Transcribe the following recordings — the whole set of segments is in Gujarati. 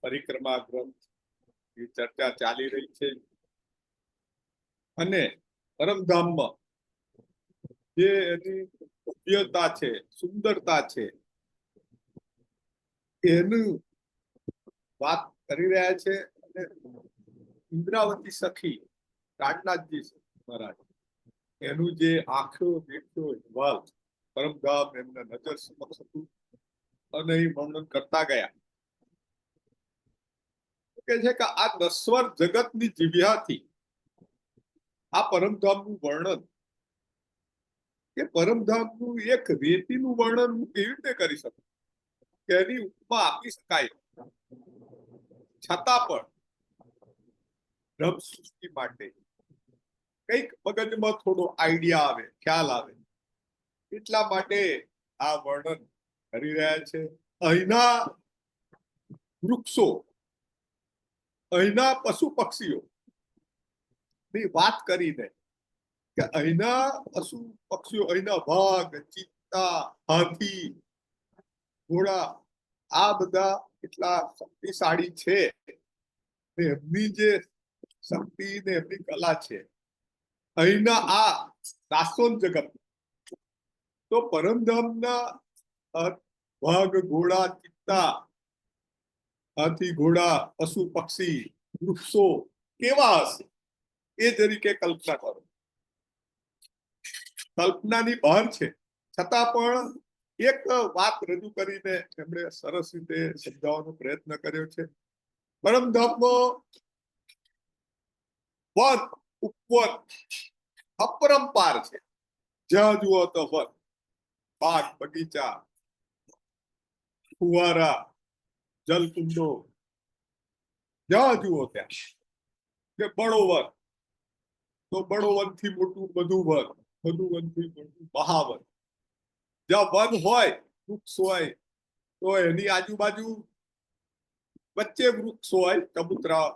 પરિક્રમા ગ્રંથ ની ચર્ચા ચાલી રહી છે અને પરમધામમાં જે એની ભવ્યતા છે, સુંદરતા છે, એનું વાત કરી રહ્યા છે. અને ઇન્દ્રાવતી સખી કાટનાથજી મહારાજ એનું જે આંખો દેખો અહેવાલ પરમધામ એમના નજર સમક્ષ હતું અને એ વર્ણન કરતા ગયા કે છે કે આ નશ્વર જગતની જીવ્યાથી આ પરમધામનું વર્ણન કે પરમધામનું એક રેતીનું વર્ણન હું કેવી રીતે કરી શકું કે એની ઉપમા આપી શકાય છતાં પણ બ્રહ્મ સૃષ્ટિ માટે કઈક મગજમાં થોડો આઈડિયા આવે, ખ્યાલ આવે એટલા માટે આ વર્ણન કરી રહ્યા છે. અહીંના વૃક્ષો, અહીંના પશુ પક્ષીઓ ની વાત કરીને કે અહીંના પશુ પક્ષીઓ, અહીંના વાઘ, ચિત્તા, હાથી, ઘોડા આ બધા એટલા શક્તિશાળી છે. એમની જે શક્તિ ને એમની કલા છે અહીંના આ દાસોન જગત તો પરમધામના વાઘ, ઘોડા, ચિત્તા, હાથી, ઘોડા, પશુ પક્ષી, વૃક્ષો કેવા હશે એ તરીકે કલ્પના કરો. કલ્પનાની બહાર છે છતાં પણ એક વાત રજૂ કરીને એમણે સરસ રીતે સમજાવવાનો પ્રયત્ન કર્યો છે. પરમધામમાં વન ઉપવન અપરંપાર છે. જ્યાં જુઓ તો વન, બાગ, બગીચા, ફુવારા, જલકુંડો, જ્યાં જુઓ ત્યાં. કે બળોવન તો બળોવન થી મોટું બધું વન, બધું વન થી મોટું મહાવન. જ્યાં વન હોય, વૃક્ષ હોય તો એની આજુબાજુ વચ્ચે વૃક્ષ હોય, ચબૂતરા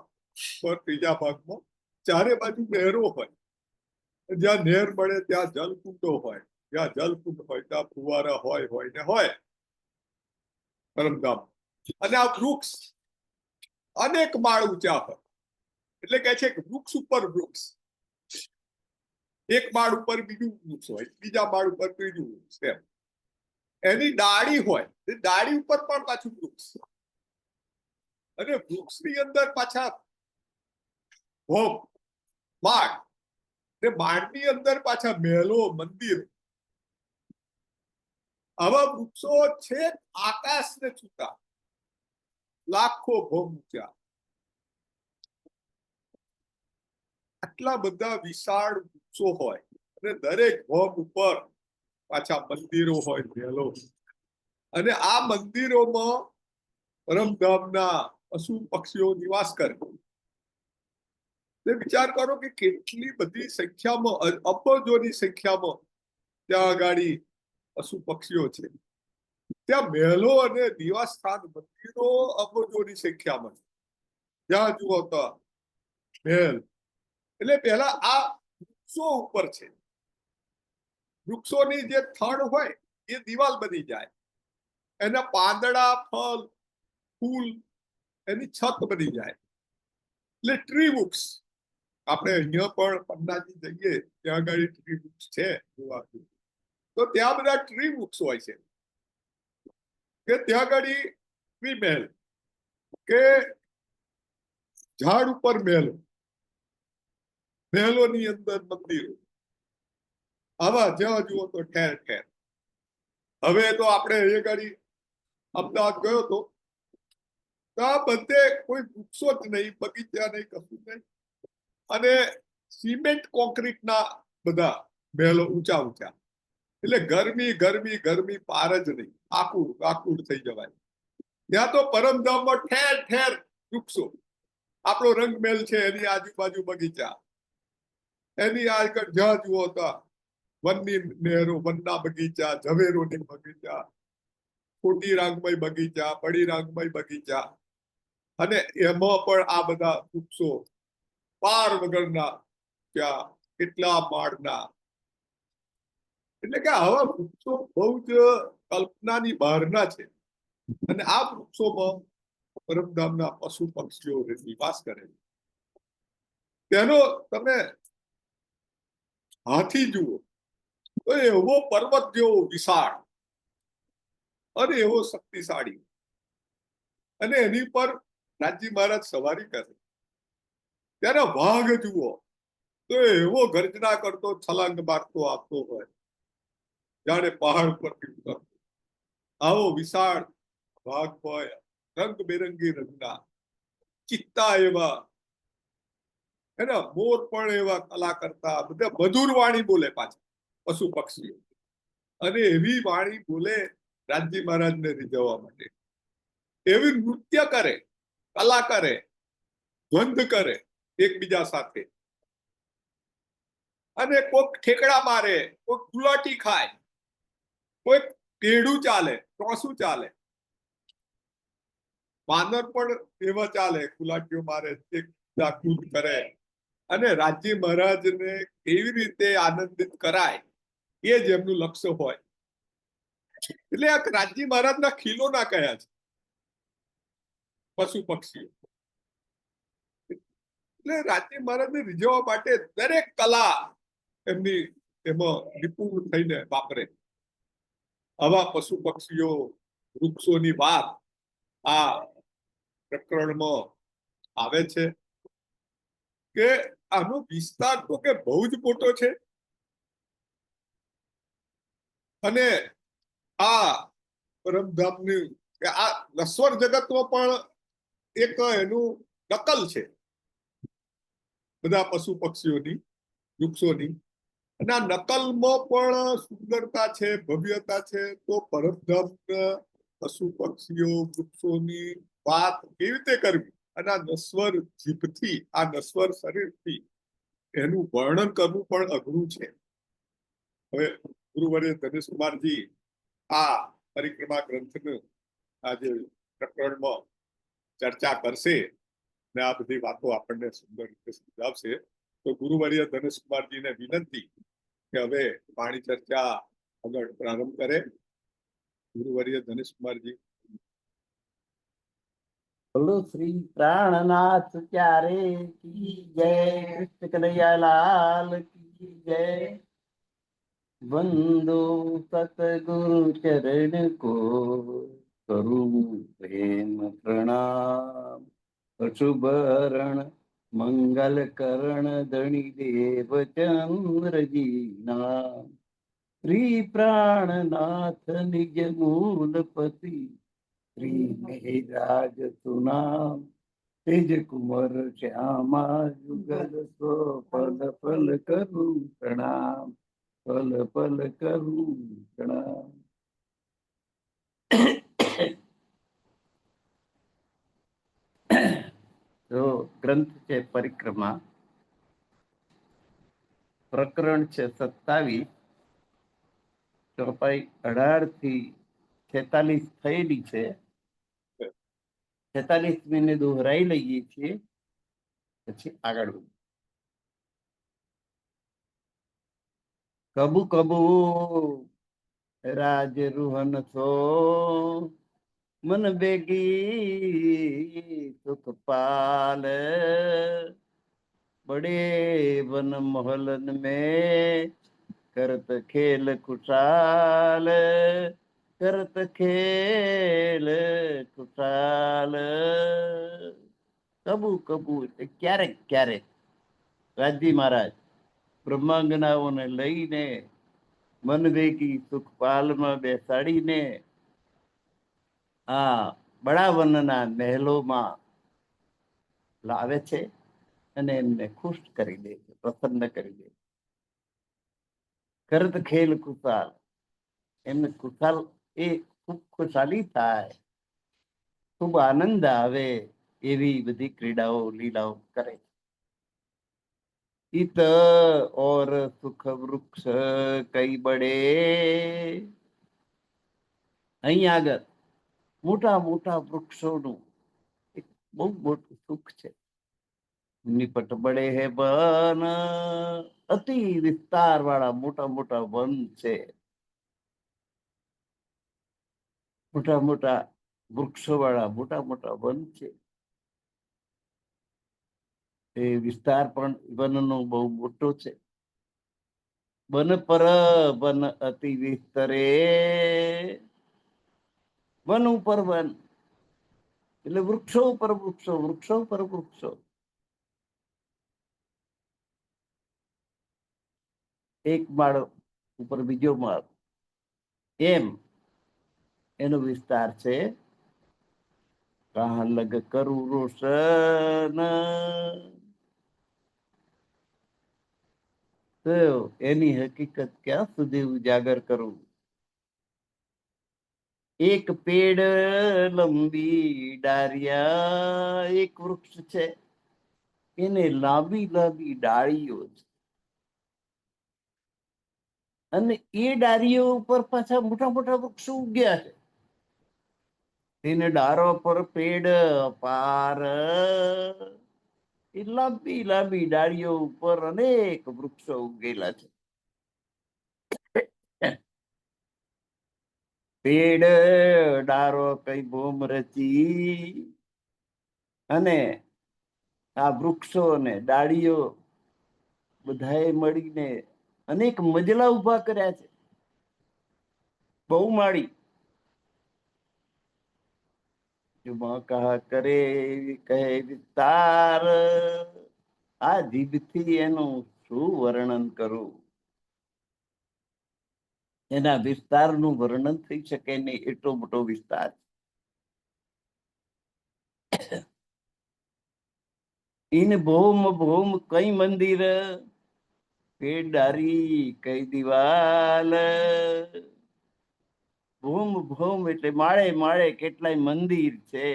પર ત્રીજા ભાગમાં ચારે બાજુ નહેરો હોય. જ્યાં નહેર મળે ત્યાં જલકુંડો હોય, જ્યાં જલકુંડ હોય ત્યાં ફુવારા હોય ને હોય પરમધામ. અને આ વૃક્ષ અનેક માળ ઊંચા હોય એટલે કે છે કે વૃક્ષ ઉપર વૃક્ષ. એક માળ ઉપર બીજું વૃક્ષ હોય, બીજા માળ ઉપર ત્રીજું વૃક્ષ. એમ એની ડાળી હોય, ડાળી ઉપર પણ પાછું વૃક્ષ. અને વૃક્ષની અંદર પાછા હોમ, માળ, ને માળની અંદર પાછા મહેલો, મંદિર. આવા વૃક્ષો છે આકાશને છૂટા, લાખો ભોમ ઊંચા. આટલા બધા વિશાળ વૃક્ષો હોય અને દરેક ભોમ ઉપર પાછા મંદિરો હોય, મહેલો. અને આ મંદિરોમાં પરમધામના પશુ પક્ષીઓ નિવાસ કરે. વિચાર કરો કે કેટલી બધી સંખ્યામાં, અબજોની સંખ્યામાં ત્યાં આગાડી પશુ પક્ષીઓ છે. ત્યાં મહેલો અને નિવાસ સ્થાન મંદિરો અબજોની સંખ્યામાં. જ્યાં જુઓ તો મહેલ. એટલે પહેલા આ વૃક્ષો ઉપર છે. વૃક્ષોની જે થડ હોય એ દિવાલ બની જાય, એના પાંદડા, ફળ, ફૂલ એની છત બની જાય. એટલે ટ્રી વૃક્ષ. આપણે અહીંયા પણ પન્નાજી જઈએ ત્યાં આગળ ટ્રી વૃક્ષ છે તો ત્યાં બધા ટ્રી વૃક્ષ હોય છે કે ત્યાં આગળ ટ્રી મહેલ કે ઝાડ ઉપર મહેલ, મહેલોની અંદર મંદિરો. આવા જ્યાં જુઓ તો ઠેર ઠેર. હવે તો આપણે એ ગાડી અમદાવાદ ગયો તો આ બધે કોઈ વૃક્ષો જ નહીં, બગીચા નહીં, કશું નહીં. અને સિમેન્ટ કોન્ક્રીટના બધા મહેલો ઊંચા ઊંચા. એટલે ગરમી ગરમી ગરમી પાર જ નહીં, આકુડ આકુડ થઈ જવાય. ત્યાં તો પરમધામમાં ઠેર ઠેર વૃક્ષો. આપણો રંગમહેલ છે એની આજુબાજુ બગીચા, એની આગળ જ્યાં જુઓ તો વનની નહેરો, વનના બગીચા, ઝવેરોની બગીચા, ખોટી રાગમય બગીચા, બડી રાગમય બગીચા. અને એમાં પણ આ બધા વૃક્ષો પાર વગરના, ત્યાં કેટલા માળના. એટલે કે આવા વૃક્ષો બહુ જ કલ્પનાની બહારના છે. અને આ વૃક્ષોમાં પરમધામના પશુ પક્ષીઓ નિવાસ કરે છે. તેનો તમે હાથી જુઓ તો એવો પર્વત જેવો વિશાળ અને એવો શક્તિશાળી, અને એની પર રાજી મહારાજ સવારી કરે. ત્યારે વાઘ જુઓ તો એવો ગર્જના કરતો છલાંગ મારતો આવતો હોય જાણે પહાડ પરથી ઉતરતો. આવો વિશાળ વાઘ હોય, રંગબેરંગી રંગના, ચિત્તા એવા, એના મોર પણ એવા કલા કરતા, બધા મધુર વાણી બોલે પાછા પશુ પક્ષીઓ, અને એવી વાણી બોલે રાજી મહારાજને રીઝવવા માટે. એવી નૃત્ય કરે, કલા કરે, દ્વંદ કરે એકબીજા સાથે, અને કોઈક ઠેકડા મારે, કોઈક ગુલાટી ખાય, કોઈક ટેઢું ચાલે, ટોસું ચાલે. વાનર પણ એવા ચાલે, ગુલાટીઓ મારે, કૂદ કરે, અને રાજી મહારાજને કેવી રીતે આનંદિત કરાય એ જ એમનું લક્ષ્ય હોય. એટલે આ રાજી મહારાજના ખીલોના કયા છે પશુ પક્ષીઓ. એટલે રાજી મહારાજને રીઝવવા માટે દરેક કલા એમની એમાં નિપુણ થઈને વાપરે. આવા પશુ પક્ષીઓ, વૃક્ષોની વાત આ પ્રકરણમાં આવે છે કે આનો વિસ્તાર તો કે બહુ જ મોટો છે. અને આ પરમધામની આ નશ્વર જગતમાં પણ એક એનું નકલ છે બધા પશુ પક્ષીઓની, વૃક્ષોની. અને આ નકલમાં પણ સુંદરતા છે, ભવ્યતા છે. તો પરમધામ પશુ પક્ષીઓ, વૃક્ષોની વાત કેવી રીતે કરવી, અને આ નશ્વર જીભથી, આ નશ્વર શરીરથી એનું વર્ણન કરવું પણ અઘરું છે. હવે ગુરુવર્ય ધનેશકુમારજી આ પરિક્રમા ગ્રંથનું આજે પ્રકરણમાં ચર્ચા કરશે ને આ બધી વાતો આપણને સુંદર રીતે સમજાવશે. તો ગુરુવર્ય ધનેશકુમારજીને વિનંતી કે હવે વાણી ચર્ચા આગળ પ્રારંભ કરે. ગુરુવર્ય ધનેશકુમારજી. બોલો શ્રી પ્રાણનાથ પ્યારે કી જય, કૃષ્ણ કનૈયા લાલ કી જય. વંદો સતગુરુ ચરણ કો, કરું પ્રેમ પ્રણામ. અશુભરણ મંગલ કરણ ધણી દેવ ચંદ્રજી નામ. શ્રી પ્રાણનાથ નિજ મૂલપતિ, શ્રી મેઘરાજ સુનામ. તેજ કુંવર શ્યામા યુગલ સો, પલ પલ કરું પ્રણામ, પલ પલ કરું પ્રણામ. તો ગ્રંથ છે પરિક્રમા, પ્રકરણ છે 27, ચોપાઈ 18 થી 46 થયેલી છે. 46મી ને દોહરાઈ લઈએ છીએ, પછી આગળ. કબુ કબુ રાજ રૂહન સો, મન બેગી સુખ પાલ. बड़े वन मोहलन में करत खेल खुशाल, करत खेल खुशाल. કબુ કબુ ક્યારેક ક્યારેક રાજી મહારાજ બ્રહ્માંગનાઓને લઈને મનવેગી સુખપાલમાં બેસાડીને આ બડાવનના મહેલોમાં લાવે છે અને એમને ખુશ કરી દે છે, પ્રસન્ન કરી દે. કરત ખેલ ખુશાલ, એમને ખુશાલ એ ખૂબ ખુશાલી થાય, ખૂબ આનંદ આવે એવી બધી ક્રીડાઓ, લીલાઓ કરે. इत और सुख वृक्ष कई बड़े, અહીં આગળ મોટા મોટા વૃક્ષોનું એક બહુ મોટું સુખ છે. નિપટ બડે હે વન, અતિ વિસ્તાર વાળા મોટા મોટા વન છે. મોટા મોટા વૃક્ષો વાળા મોટા મોટા વન છે. એ વિસ્તાર પણ વનનો બહુ મોટો છે. વન પર વન અતિ વિસ્તરે, વન ઉપર વન એટલે વૃક્ષો ઉપર વૃક્ષો, વૃક્ષો ઉપર વૃક્ષો. એક માળ ઉપર બીજો માળ, એમ એનો વિસ્તાર છે. કહા લગ કરું રોશન, તો એની હકીકત ક્યાં સુધી ઉજાગર કરું. એક પેડ લંબી ડારિયા, એક વૃક્ષ છે એને લાંબી લાંબી ડાળીઓ છે, અને એ ડાળીઓ ઉપર પાછા મોટા મોટા વૃક્ષો ઉગ્યા છે. તેને ડારો પર પેડ પાર, એ લાંબી લાંબી ડાળીઓ ઉપર અનેક વૃક્ષો ઉગેલા છે. પેડ ડારો કઈ બોમ રચી, અને આ વૃક્ષો અને ડાળીઓ બધાએ મળીને અનેક મજલા ઉભા કર્યા છે, બહુમાળી. જુમા કહા કરે કહે વિસ્તાર, આ જીભથી એનું શું વર્ણન કરું. એના વિસ્તારનું વર્ણન થઈ શકે નહીં, એટલો મોટો વિસ્તાર. ઇન ભૌમ ભૌમ કઈ મંદિર, પેડ ડારી કઈ દિવાલ. ભૌમ ભૌમ એટલે માળે માળે કેટલાય મંદિર છે,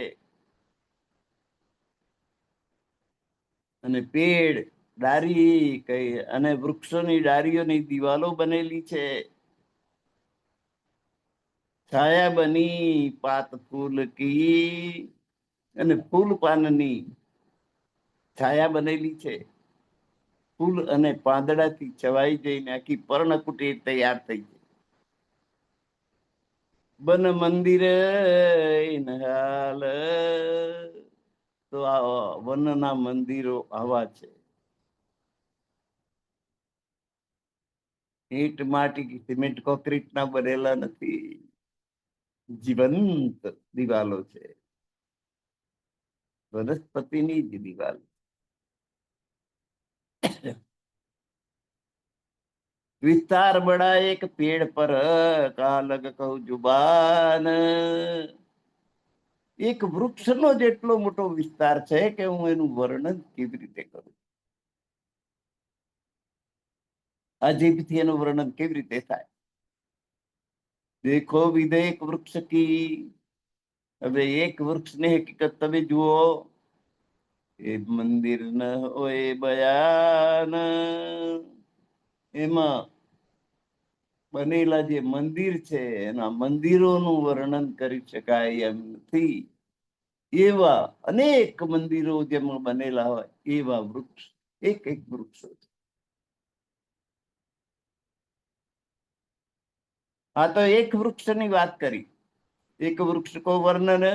અને પેડ ડારી કઈ, અને વૃક્ષોની ડારીઓની દિવાલો બનેલી છે. છાયા બની પાત ફૂલ કી, અને ફૂલ પાનની છાયા બનેલી છે. ફૂલ અને પાંદડાથી છવાઈ જઈને આખી પર્ણકુટીર તૈયાર થઈ છે. બન મંદિર હાલ, તો આ વનના મંદિરો આવા છે. ઈંટ માટી સિમેન્ટ કોન્ક્રીટ ના બનેલા નથી, જીવંત દિવાલો છે, વનસ્પતિની જ દિવાલ. વિસ્તાર બડા એક પેડ પર, કા લગ કહું જુબાન. એક વૃક્ષનો જેટલો મોટો વિસ્તાર છે કે હું એનું વર્ણન કેવી રીતે કરું. આ જીભથી એનું વર્ણન કેવી રીતે થાય. દેખો વિદેક વૃક્ષ કી, હવે એક વૃક્ષની હકીકત તમે જુઓ. એ મંદિર ન હોય બયાન, એમાં બનેલા જે મંદિર છે એના મંદિરોનું વર્ણન કરી શકાય એમ નથી. એવા અનેક મંદિરો જેમાં બનેલા હોય એવા વૃક્ષ, એક એક વૃક્ષો છે. આ તો એક વૃક્ષની વાત કરી. એક વૃક્ષ કો વર્ણન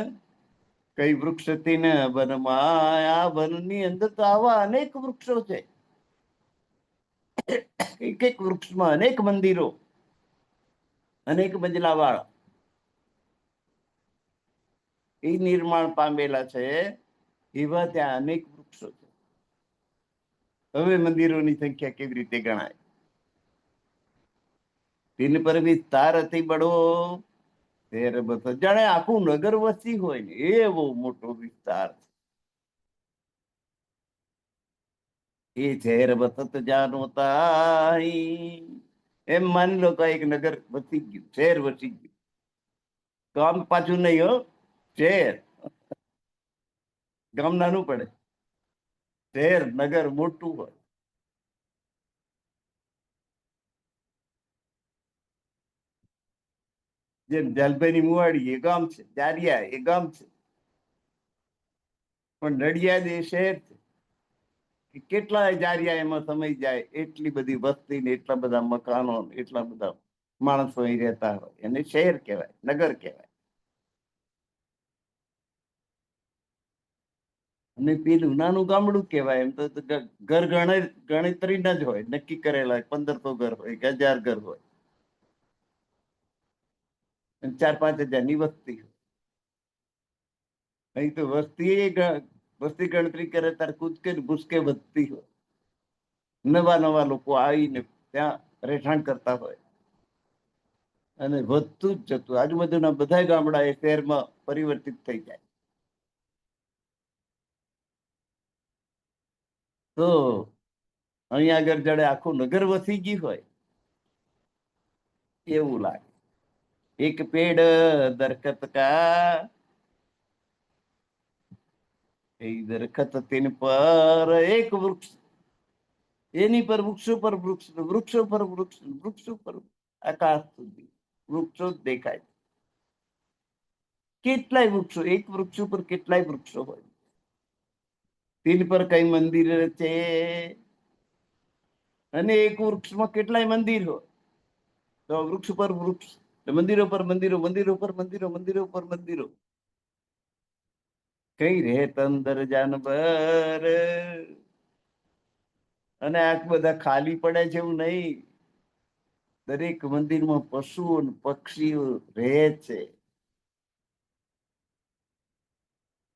કઈ વૃક્ષ તીન વનમાં, આ વનની અંદર તો આવા અનેક વૃક્ષો છે. એક એક વૃક્ષમાં અનેક મંદિરો, અનેક મંજલા વાળા એ નિર્માણ પામેલા છે, એવા ત્યાં અનેક વૃક્ષો છે. હવે મંદિરોની સંખ્યા કેવી રીતે ગણાય. તીન પર વિસ્તાર અતિ બડો, જાણે આખું નગર વસી હોય ને એવો મોટો વિસ્તાર છે. એ શહેર વસત જાનો તાઈ, એમ માની લો કે એક નગર વસી ગયું, શહેર વસી ગયું. ગામ પાછું નહીં હો, શહેર. ગામ નાનું પડે, શહેર નગર મોટું હોય. જેમ જલભાઈની મુવાડી એ ગામ છે, જારિયા એ ગામ છે, પણ નડિયાદ એ શહેર છે. કેટલા જારિયા એમાં સમય જાય, એટલી બધી વસ્તી ને એટલા બધા મકાનો, એટલા બધા માણસો અહીં રહેતા હોય, એને શહેર કહેવાય, નગર કહેવાય. અને પેલું નાનું ગામડું કહેવાય. એમ તો ઘર ગણતરી ના જ હોય, નક્કી કરેલા 1500 ઘર હોય કે 1000 ઘર હોય, 4-5 હજારની વસ્તી હોય. અહીં તો વસ્તી ગણતરી કરે ત્યારે કૂદકે ને ભૂસકે વધતી હોય. નવા નવા લોકો આવીને ત્યાં રહેઠાણ કરતા હોય અને વધતું જ જતું. આજુબાજુના બધા ગામડા એ શહેરમાં પરિવર્તિત થઈ જાય. તો અહીંયા આગળ જડે આખું નગર વસી ગયું હોય એવું લાગે. એક પેડ દરખત કા, એ દરખત તીન પર એક વૃક્ષ, એની પર વૃક્ષો પર વૃક્ષ, વૃક્ષો પર વૃક્ષ, વૃક્ષો પર આકાશ સુધી વૃક્ષો જ દેખાય. કેટલાય વૃક્ષો, એક વૃક્ષ ઉપર કેટલાય વૃક્ષો હોય. તીન પર કઈ મંદિર છે, અને એક વૃક્ષમાં કેટલાય મંદિર હોય. તો વૃક્ષ પર વૃક્ષ, મંદિરો પર મંદિરો, મંદિરો પર મંદિરો, મંદિરો પર મંદિરો. કઈ રહે તંદર જાનવર. અને આ બધા ખાલી પડે છે એવું નહીં. દરેક મંદિરમાં પશુઓ અને પક્ષીઓ રહે છે.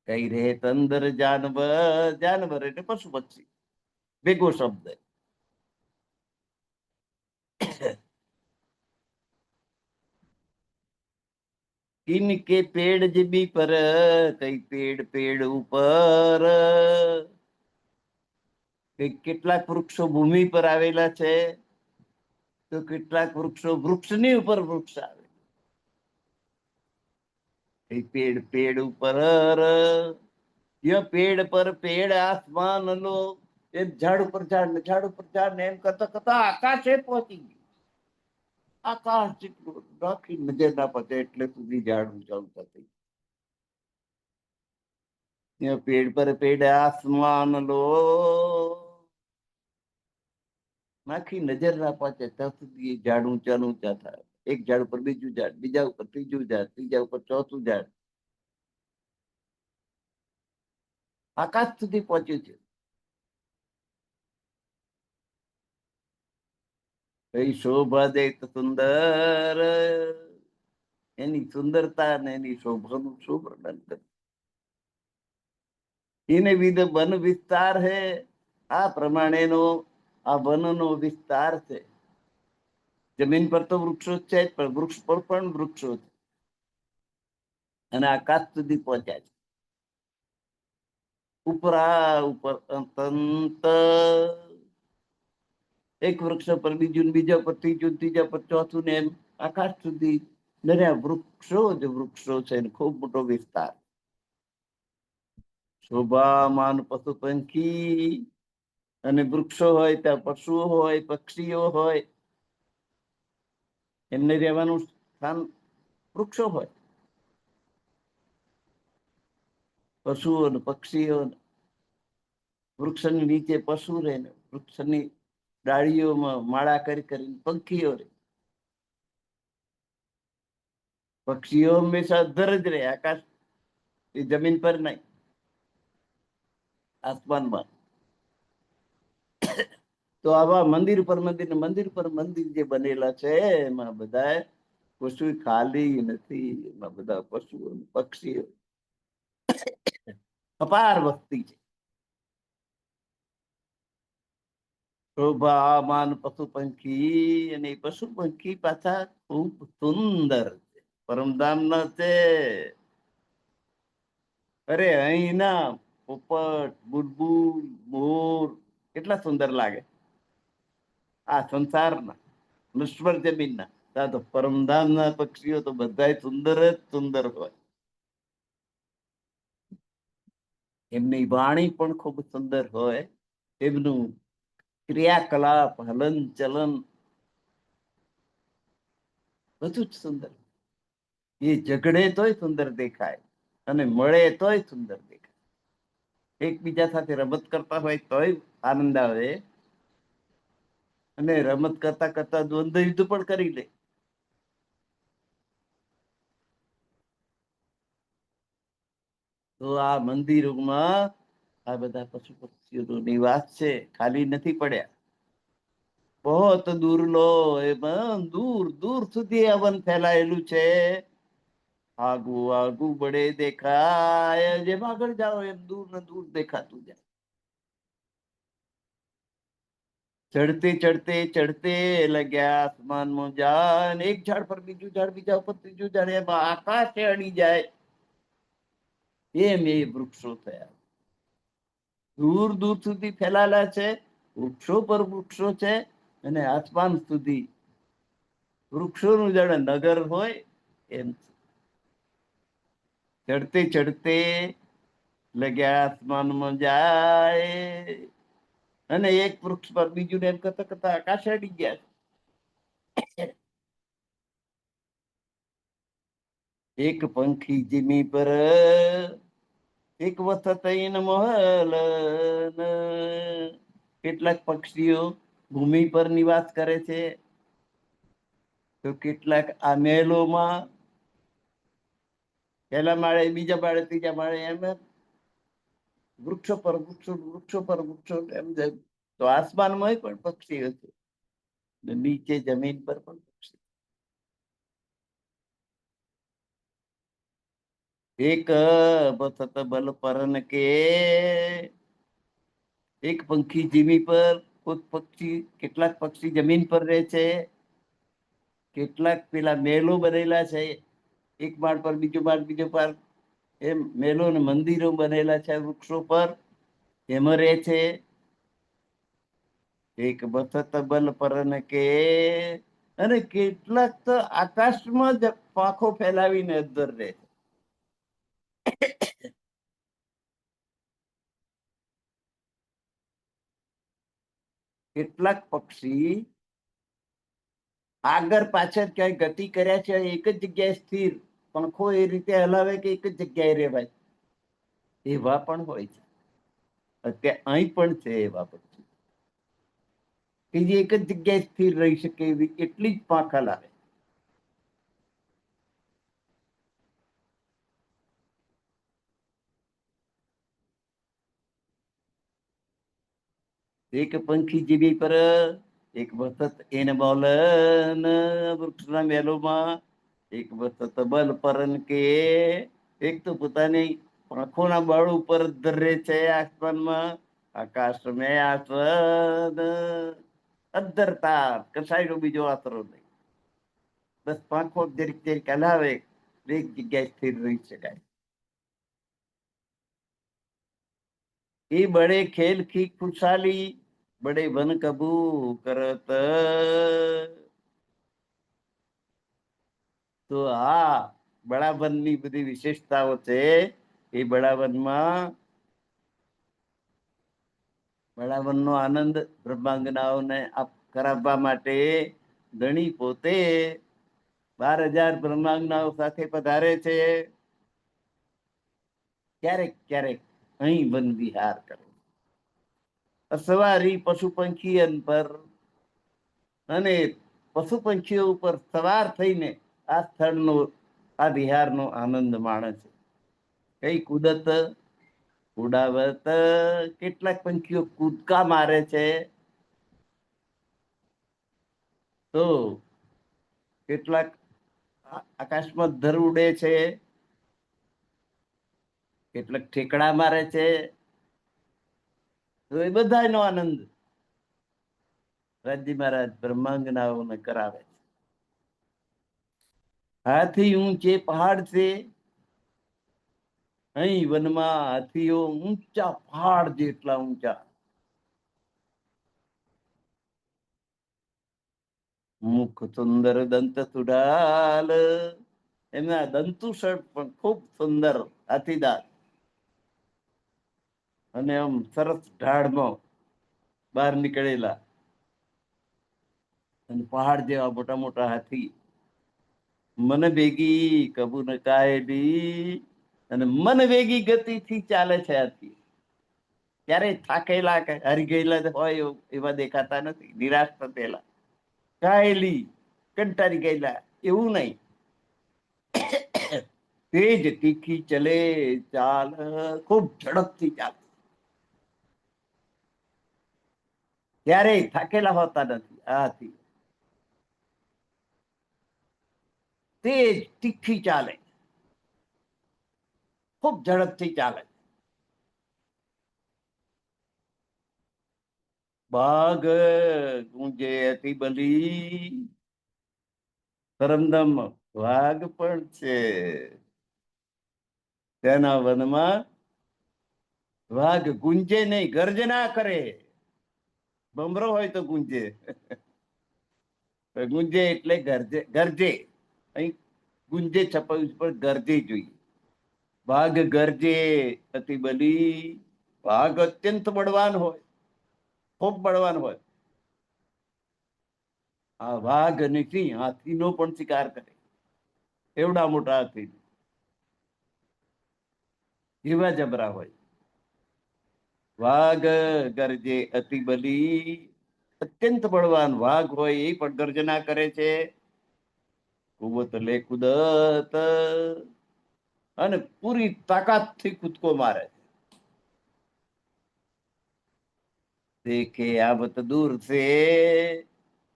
કઈ રહે તંદર જાનવર, જાનવર એટલે પશુ પક્ષી ભેગો શબ્દ. इनके पेड़ जिबी पर, कई पेड़ पेड़ ઉપર, કેટલાક વૃક્ષો ભૂમિ પર આવેલા છે, તો કેટલાક વૃક્ષો વૃક્ષની ઉપર વૃક્ષ આવે. पेड़ पेड़ ઉપર, ય પેડ પર પેડ આસમાન લો, એક ઝાડ ઉપર ઝાડ ને ઝાડ ઉપર ઝાડ ને એમ કરતા કરતા આકાશે પહોંચી ગયું. આકાશ જેટલું રાખી નજર ના પતે એટલે સુધી ઝાડ ઊંચા ઊંચા થઈ. પેડ પર પેડ આસમાન લો, નાખી નજર ના પહોંચે ત્યાં સુધી ઝાડ ઊંચા ઊંચા થાય. એક ઝાડ ઉપર બીજું ઝાડ, બીજા ઉપર ત્રીજું ઝાડ, ત્રીજા ઉપર ચોથું ઝાડ, આકાશ સુધી પહોંચ્યું છે. કઈ શોભા દે સુંદર, એની સુંદરતા અને એની શોભાનું શું વર્ણન કરે. એને વિધ વન વિસ્તાર હે, આ પ્રમાણેનો આ વનનો વિસ્તાર છે. જમીન પર તો વૃક્ષો જ છે, પણ વૃક્ષ પર પણ વૃક્ષો છે અને આકાશ સુધી પહોંચ્યા છે. ઉપરા ઉપર અંત, એક વૃક્ષ પર બીજું, બીજા પર ત્રીજું, ત્રીજા પર ચોથું ને એમ આકાશ સુધી વૃક્ષો જ વૃક્ષો છે. ખૂબ મોટો વિસ્તાર. શોભામાન પશુ પંખી, અને વૃક્ષો હોય ત્યાં પશુઓ હોય, પક્ષીઓ હોય, એમને રહેવાનું સ્થાન વૃક્ષો હોય. પશુઓ ને પક્ષીઓ, વૃક્ષની નીચે પશુ રહે ને વૃક્ષની ડાળીઓમાં માળા કરી કરીને પંખીઓ રહે. પક્ષીઓ હંમેશા અધર જ રહે, આકાશ એ જમીન પર નહીં, આસમાનમાં. તો આવા મંદિર પર મંદિર, મંદિર પર મંદિર જે બનેલા છે એમાં બધા કશું ખાલી નથી. એમાં બધા પશુઓ પક્ષીઓ અપાર વસ્તી છે. શોભામાન પશુ પંખી, અને પશુ પંખી પાછા ખૂબ સુંદર છે, પરમધામ ના છે. અરે અહીંના પોપટ, બુલબુલ, મોર કેટલા સુંદર લાગે. આ સંસારના નશ્વર જમીનના, તો પરમધામના પક્ષીઓ તો બધા સુંદર જ સુંદર હોય. એમની વાણી પણ ખૂબ સુંદર હોય, એમનું ક્રિયાકલાપ, હલન ચલન બધું જ સુંદર. એ ઝઘડે તોય સુંદર દેખાય અને મળે તોય સુંદર દેખાય. એકબીજા સાથે રમત કરતા હોય તોય આનંદ આવે, અને રમત કરતા કરતા દ્વંદ્વ યુદ્ધ પણ કરી લે. તો આ મંદિરોમાં આ બધા પશુ પક્ષીઓનો નિવાસ છે, ખાલી નથી પડ્યા. બહોત દૂર લો, એમાં દૂર દૂર સુધી આ વન ફેલાયેલું છે. આગુ આગુ બડે દેખાય, જેમ આગળ જાઓ એમ દૂર ને દૂર દેખાતું જાય. ચડતે ચડતે ચડતે લગ્યા આસમાનમાં જાય, એક ઝાડ પર બીજું ઝાડ, બીજા ઉપર ત્રીજું ઝાડ, એમાં આકાશે અડી જાય એમ એ વૃક્ષો થયા. દૂર દૂર સુધી ફેલાયેલા છે, વૃક્ષો પર વૃક્ષો છે, અને આસમાન સુધી વૃક્ષોનું જાણે નગર હોય એમ. ચડતે ચડતે લગ્યા આસમાનમાં જાય, અને એક વૃક્ષ પર બીજું એમ કરતા કરતા આકાશ અડી ગયા. એક પંખી જીમી પર, એક વખત મહલ. કેટલાક પક્ષીઓ ભૂમિ પર નિવાસ કરે છે, તો કેટલાક આ મહેલોમાં, પહેલા માળે, બીજા માળે, ત્રીજા માળે, એમ વૃક્ષો પર વૃક્ષો, વૃક્ષો પર વૃક્ષો, એમ જાય. તો આસમાનમાં પણ પક્ષીઓ છે, નીચે જમીન પર પણ પક્ષી. એક બસત બલ પરન કે, એક પંખી જીમી પર, પક્ષી, કેટલાક પક્ષી જમીન પર રહે છે, કેટલાક પેલા મહેલો બનેલા છે, એક માળ પર બીજો માળ, બીજો માળ, એમ મહેલો ને મંદિરો બનેલા છે વૃક્ષો પર, એમાં રહે છે. એક બસત બલ પરન કે, અને કેટલાક તો આકાશમાં જ પાંખો ફેલાવીને અંદર રહે. કેટલાક પક્ષી આગળ પાછળ ક્યાંય ગતિ કર્યા છે, એક જ જગ્યાએ સ્થિર, પંખો એ રીતે હલાવે કે એક જ જગ્યાએ રહેવાય, એવા પણ હોય છે. અત્યારે અહીં પણ છે એવા પક્ષી કે જે એક જ જગ્યાએ સ્થિર રહી શકે એવી એટલી જ પાંખ હલાવે. એક પંખી જીવી પર, એક વખત એને બોલન, વૃક્ષના મહેલોમાં, એક વખત બલ પરન કે, એક તો પોતાની પાંખોના બળ ઉપર ધરે છે આસમાનમાં, આકાશ મેં આસન, અધરતા, કસાયનો બીજો આતરો નહીં, બસ પાંખો જરીક જરીક હલાવે, એક જગ્યાએ સ્થિર રહી શકાય. એ બડે ખેલ કી ખુશાલી, બડે વન કબુ કરત. તો આ બળાવનની બધી વિશેષતાઓ છે. એ બળાવનમાં, બળાવનનો આનંદ બ્રહ્માંગનાઓને કરાવવા માટે ધણી પોતે 12,000 બ્રહ્માંગનાઓ સાથે પધારે છે. ક્યારેક ક્યારેક અહીં વન વિહાર કરે, સવારી પશુ પંખી પર, અને પશુ પંખીઓ ઉપર સવાર થઈને આ સ્થળનો, આ વિહારનો આનંદ માણે છે. કઈ કુદત ઉડાવત, કેટલાક પંખીઓ કૂદકા મારે છે, તો કેટલાક આકાશમાં ધર ઉડે છે, કેટલાક ઠેકડા મારે છે, તો એ બધાનો આનંદ રાજ્ય મહારાજ બ્રહ્માંગનાઓને કરાવે છે. હાથી ઊંચે પહાડ છે, અહીં વનમાં હાથીઓ ઊંચા પહાડ જેટલા ઊંચા, મુખ સુંદર દંત સુડાલ, એમના દંતુસળ પણ ખૂબ સુંદર, હાથીદાર, અને આમ સરસ ઢાળમાં બહાર નીકળેલા, અને પહાડ જેવા મોટા મોટા હાથી, મન ભેગી કબુ ન કાયલી, અને મન વેગી ગતિથી ચાલે છે હાથી. ક્યારે થાકેલા કે હારી ગયેલા હોય એવા દેખાતા નથી, નિરાશ થયેલા, કાયેલી, કંટાળી ગયેલા એવું નહીં. તેજ તીખી ચલે ચાલ, ખૂબ ઝડપથી ચાલે, ક્યારેય થાકેલા હોતા નથી. આ હાથી તેજ તીખી ચાલે, ખૂબ ઝડપથી ચાલે. બાઘ ગુંજે અતિ બલી, ધરમધમ વાઘ પણ છે. તેના વનમાં વાઘ ગુંજે નહીં, ગર્જના કરે. બમરો હોય તો ગુંજે, ગુંજે એટલે ગરજે. ગરજે અહીં ગુંજે છપાયું પણ ગરજે જોઈએ. વાઘ ગરજે અતિ બલી, વાઘ અત્યંત બળવાન હોય, ખૂબ બળવાન હોય. આ વાઘ અને સિંહ હાથીનો પણ શિકાર કરે, એવડા મોટા હાથી એવા જબરા હોય. વાઘ ગરજે અતિ બલી, અત્યંત બળવાન વાઘ હોય એ પણ ગર્જના કરે છે. કુવત લે કુદત, અને પૂરી તાકાતથી કૂદકો મારે. દેખે આવત દૂર સે,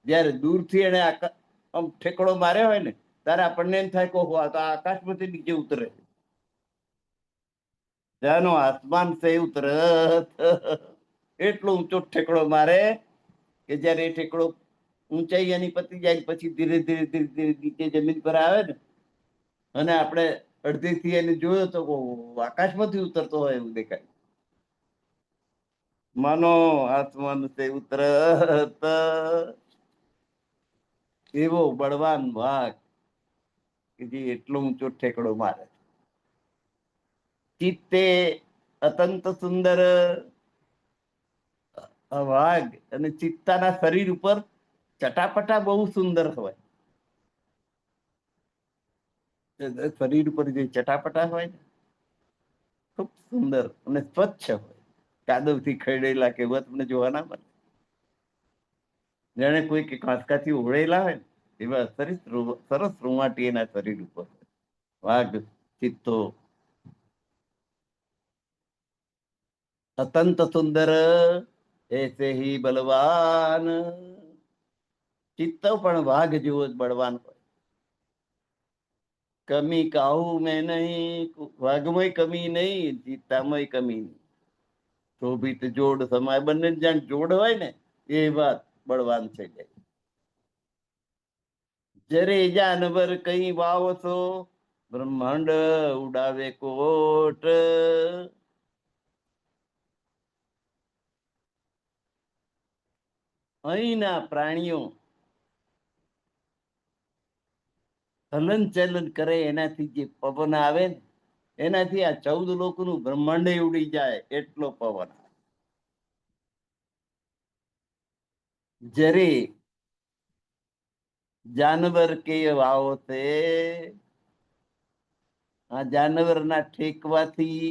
જયારે દૂરથી એને આમ ઠેકડો માર્યો હોય ને ત્યારે આપણને એમ થાય કે ઓહો, આ તો આકાશમાંથી નીચે ઉતરે. જાનો આસમાન સે ઉતરત, એટલો ઊંચો ઠેકડો મારે કે જયારે એ ઠેકડો ઊંચાઈ એની પતી જાય પછી ધીરે ધીરે ધીરે ધીરે નીચે જમીન પર આવે ને, અને આપણે અડધેથી એને જોયો તો આકાશમાંથી ઉતરતો હોય એવું દેખાય. માનો આસમાન સે ઉતરત, એવો બળવાન વાઘ કે જે એટલો ઊંચો ઠેકડો મારે. ચિત્તે અત્યંત સુંદર, વાઘ અને ચિત્તાના શરીર ઉપર ચટાપટા બહુ સુંદર હોય. શરીર ઉપર જે ચટાપટા હોય ને ખૂબ સુંદર અને સ્વચ્છ હોય, કાદવથી ખરડેલા કે તમને જોવા ના મળે. જાણે કોઈ કે કાંસકાથી ઓળેલા હોય ને એવા સરસ રૂંવાટી એના શરીર ઉપર. વાઘ ચિત્તો અત્યંત સુંદર, એસે હી બલવાન, ચિત્તો પણ વાઘ જેવો જ બળવાન હોય. કમી કાહુ મેં નહીં, વાઘમાં કમી નહીં, ચિત્તામાં કમી નહીં. શોભિત જોડ સમાય, બંને જ્યાં જોડ હોય ને એ વાત બળવાન છે. જરે જાનવર કઈ વાવસો, બ્રહ્માંડ ઉડાવે કોટ. અહીંના પ્રાણીઓ હલન ચલન કરે એનાથી જે પવન આવે ને એનાથી આ 14 લોકોનું બ્રહ્માંડ ઉડી જાય એટલો પવન. જરે જાનવર કે વાવો તે, આ જાનવરના ઠેકવાથી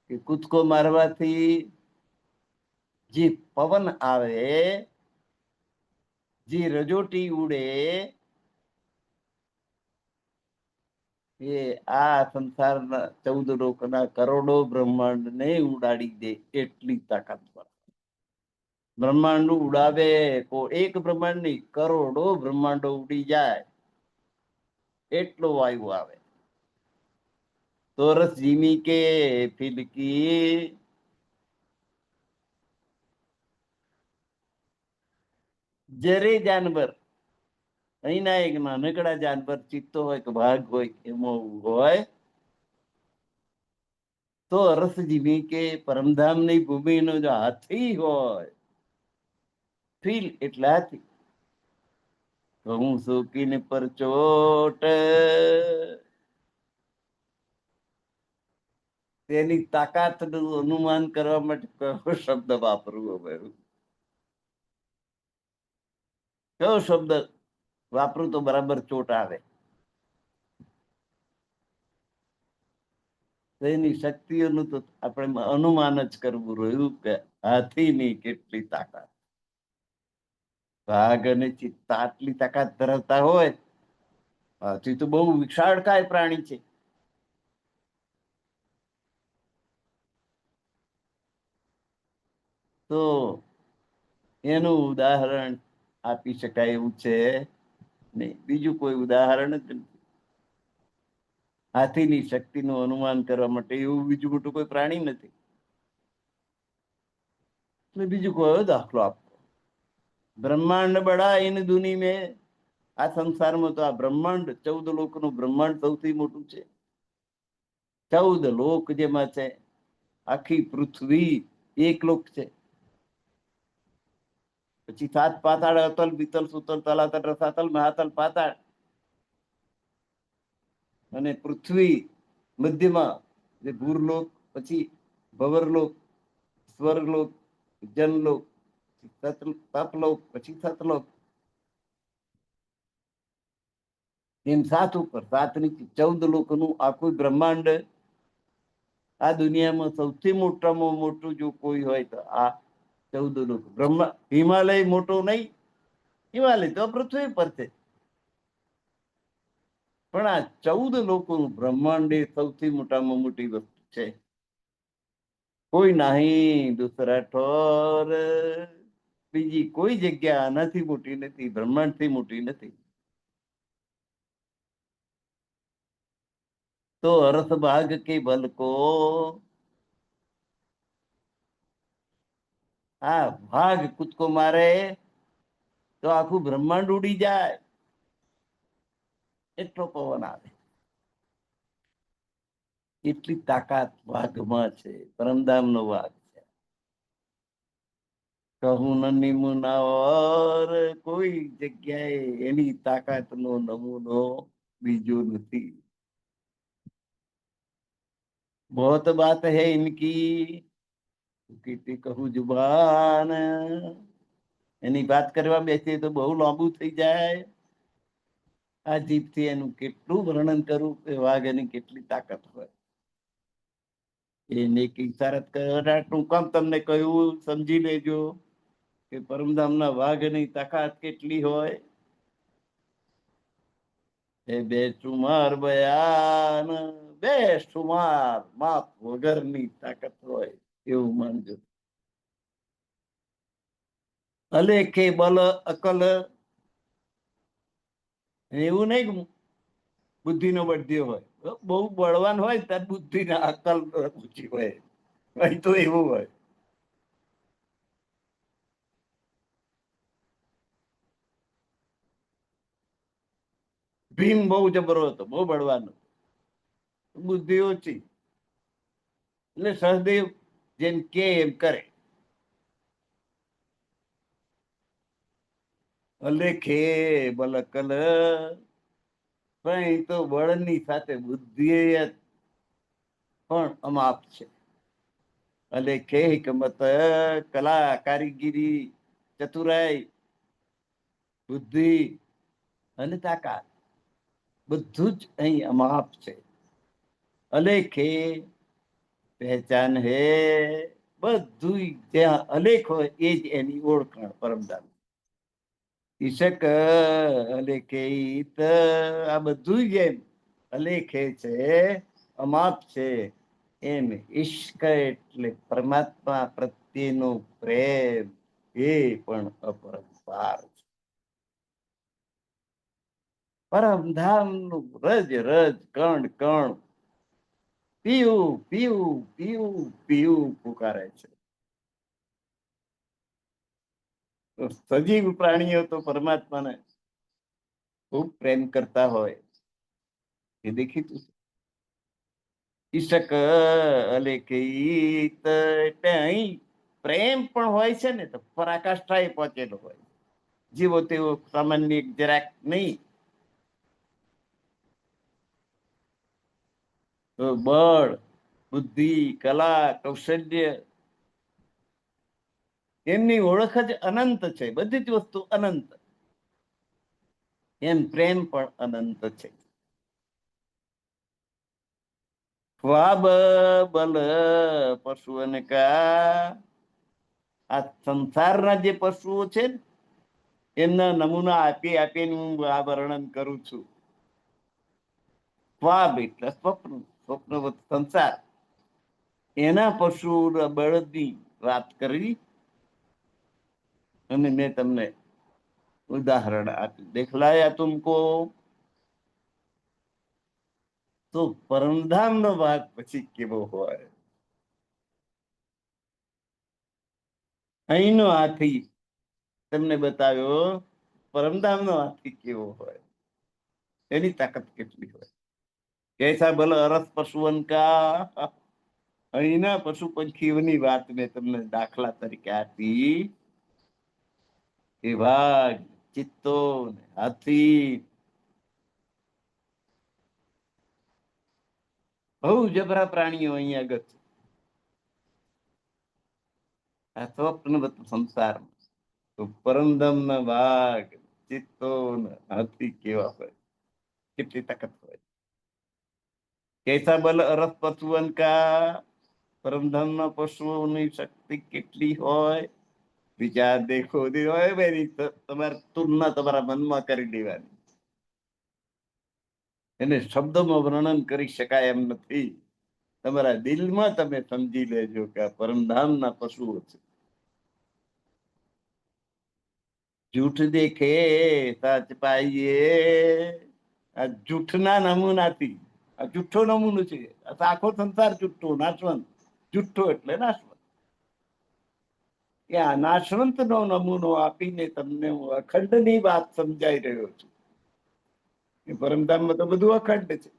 કે કૂદકો મારવાથી જે પવન આવે, જે રજોટી ઉડે, એ આ સંસારના 14 લોકોના કરોડો બ્રહ્માંડ ને ઉડાડી દે એટલી તાકાતવર. બ્રહ્માંડ ઉડાવે, એક બ્રહ્માંડ ની કરોડો બ્રહ્માંડો ઉડી જાય એટલો વાયુ આવે. તોરસ જીમી કે ફિલકી, જરે જાનવર, અહીંના એક નાનકડા જાનવર ચિત્તો હોય કે વાઘ હોય એમાં હોય તો અરસ જીવી કે પરમધામની ભૂમિનો જો હાથી હોય, ફીલ એટલે હાથી, હું સુકીને પરચોટ, તેની તાકાતનું અનુમાન કરવા માટે કયો શબ્દ વાપરવો હવે, કયો શબ્દ વાપરું તો બરાબર ચોટ આવે. તેની શક્તિઓનું તો આપણે અનુમાન જ કરવું રહ્યું કે હાથીની કેટલી તાકાત. વાઘ અને ચિત્તા આટલી તાકાત ધરાવતા હોય, હાથી તો બહુ વિશાળકાય પ્રાણી છે. તો એનું ઉદાહરણ આપી શકાય એવું છે નહીં. બીજું કોઈ ઉદાહરણ જ નથી. હાથીની શક્તિનું અનુમાન કરવા માટે એવું બીજું મોટું કોઈ પ્રાણી નથી. એટલે બીજું કોઈ દાખલો આપો. બ્રહ્માંડ બડા ઇન દુની મેં, આ સંસારમાં તો આ બ્રહ્માંડ 14 લોકનું બ્રહ્માંડ સૌથી મોટું છે. 14 લોક જેમાં છે, આખી પૃથ્વી એક લોક છે. પછી 7 પાતાળ, અતલ વિતલ સુતલ તલાતલ રસાતલ મહાતલ પાતાળ, અને પૃથ્વી મધ્યમાં જે ભૂરલોક, પછી ભવરલોક, સ્વર્ગલોક, જનલોક, તપલોક, પછી સતલોક, એમ 7 ઉપર 7 નીચે 14 લોકનું આખું બ્રહ્માંડ. આ દુનિયામાં સૌથી મોટામાં મોટું જો કોઈ હોય તો આ 14 લોક. હિમાલય મોટો નહીં, હિમાલય તો પૃથ્વી પર છે, પણ આ 14 લોકોનું બ્રહ્માંડ એ સૌથી મોટામાં મોટી વસ્તુ છે. કોઈ નહીં દૂસરા ઠોર, બીજી કોઈ જગ્યા આનાથી મોટી નથી, બ્રહ્માંડથી મોટી નથી. તો અરસ બાગ કે બલ કો, આ વાઘ કૂદકો મારે તો આખું બ્રહ્માંડ ઉડી જાય, એટલો પવન આવે. એટલી તાકાત વાઘમાં છે. પરમધામનો વાઘ છે. કહું ન નિમુનાવર, કોઈ જગ્યાએ એની તાકાતનો નમૂનો બીજો નથી. बहुत बात है इनकी, કીર્તિ કહું જુબાન, એની વાત કરવા બેસીએ તો બહુ લાંબુ થઈ જાય. આ જીભથી એનું કેટલું વર્ણન કરું કે વાઘ એની કેટલી તાકાત હોય. એને એક ઇશારત ટૂંકામ તમને કહ્યું, સમજી લેજો કે પરમધામના વાઘની તાકાત કેટલી હોય. એ બે ચુમાર બયાન, બે સુમાર માપ વગરની તાકાત હોય એવું માનજો. અલેખે બલ અકલ, એવું નહીં બુદ્ધિનો બળદિયો હોય. બહુ બળવાન હોય ત્યારે બુદ્ધિ ના અકલ ઊંચી હોય, અહીં તો એવું હોય. ભીમ બહુ જબરો હતો, બહુ બળવાન હતો, બુદ્ધિ ઓછી. એટલે સહદેવ જેમ કે એમ કરે. અલેખે બલ અકલ, પણ તો બળની સાથે બુદ્ધિ પણ અમાપ છે. અલેખે હિકમત, કલા કારીગીરી, ચતુરાઈ, બુદ્ધિ અને તાકાત બધું જ અહીં અમાપ છે. અલેખે પહેચાન હે, બધું જ્યાં અલેખ હોય એ જ એની ઓળખાણ પરમધામ. ઈશક અલેખે ઈત, આ બધું જ એમ અલેખે છે, અમાપ છે. એમ ઈશ્ક એટલે પરમાત્મા પ્રત્યેનો પ્રેમ, એ પણ અપરંપાર છે. પરમધામનું રજ રજ કણ કણ પીવું પીવું પીવું પીવું પુકારે છે. સજીવ પ્રાણીઓ તો પરમાત્માને ખૂબ પ્રેમ કરતા હોય એ દેખીતું છે. ઈશક અલેખિત, એટલે અહીં પ્રેમ પણ હોય છે ને તો પરાકાષ્ઠાએ પહોંચેલો હોય, જીવો તેવો સામાન્ય જરાક નહીં. બળ, બુદ્ધિ, કલા, કૌશલ્ય, એમની ઓળખ જ અનંત છે. બધી જ વસ્તુ અનંત, એમ પ્રેમ પણ અનંત છે. ખ્વાબ બલ પશુ અને કા, આ સંસારના જે પશુઓ છે ને એમના નમૂના આપી આપીને હું આ વર્ણન કરું છું. ખ્વાબ એટલે સ્વપ્ન, સ્વપ્નવત સંસાર, એના પશુ બળદની વાત કરી અને મેં તમને ઉદાહરણ આપ્યું. દેખલાયા તુમકો તો પરમધામનો ભાગ પછી કેવો હોય. અહીંનો હાથી તમને બતાવ્યો, પરમધામનો હાથી કેવો હોય, એની તાકાત કેટલી હોય. कैसा बल अरस पशुअन का. અહીંના પશુ પંખીઓની વાત મેં તમને દાખલા તરીકે આપી કે વાઘ, ચિત્તો, હાથી બહુ જબરા પ્રાણીઓ અહીં આગળ છે. આ સ્વપ્નવત સંસારમાં તો પરમધામના વાઘ, ચિત્તો, હાથી કેવા હોય, કેટલી તાકાત હોય. कैसा बल अरस पशुअन का. પરમધામના પશુઓની શક્તિ કેટલી હોય, વિચાર દેખો હોય બેની તમારે તુલના તમારા મનમાં કરી દેવાની. એને શબ્દોમાં વર્ણન કરી શકાય એમ નથી. તમારા દિલમાં તમે સમજી લેજો કે આ પરમધામના પશુઓ છે. જૂઠ દેખે સાચ પાઈએ. આ જૂઠના નમૂનાથી, આ જૂઠો નમૂનો છે. આખો સંસાર જૂઠો, નાશવંત. જૂઠો એટલે નાશવંત. કે આ નાશવંત નો નમૂનો આપીને તમને હું અખંડની વાત સમજાઈ રહ્યો છું. એ પરમધામમાં તો બધું અખંડ છે.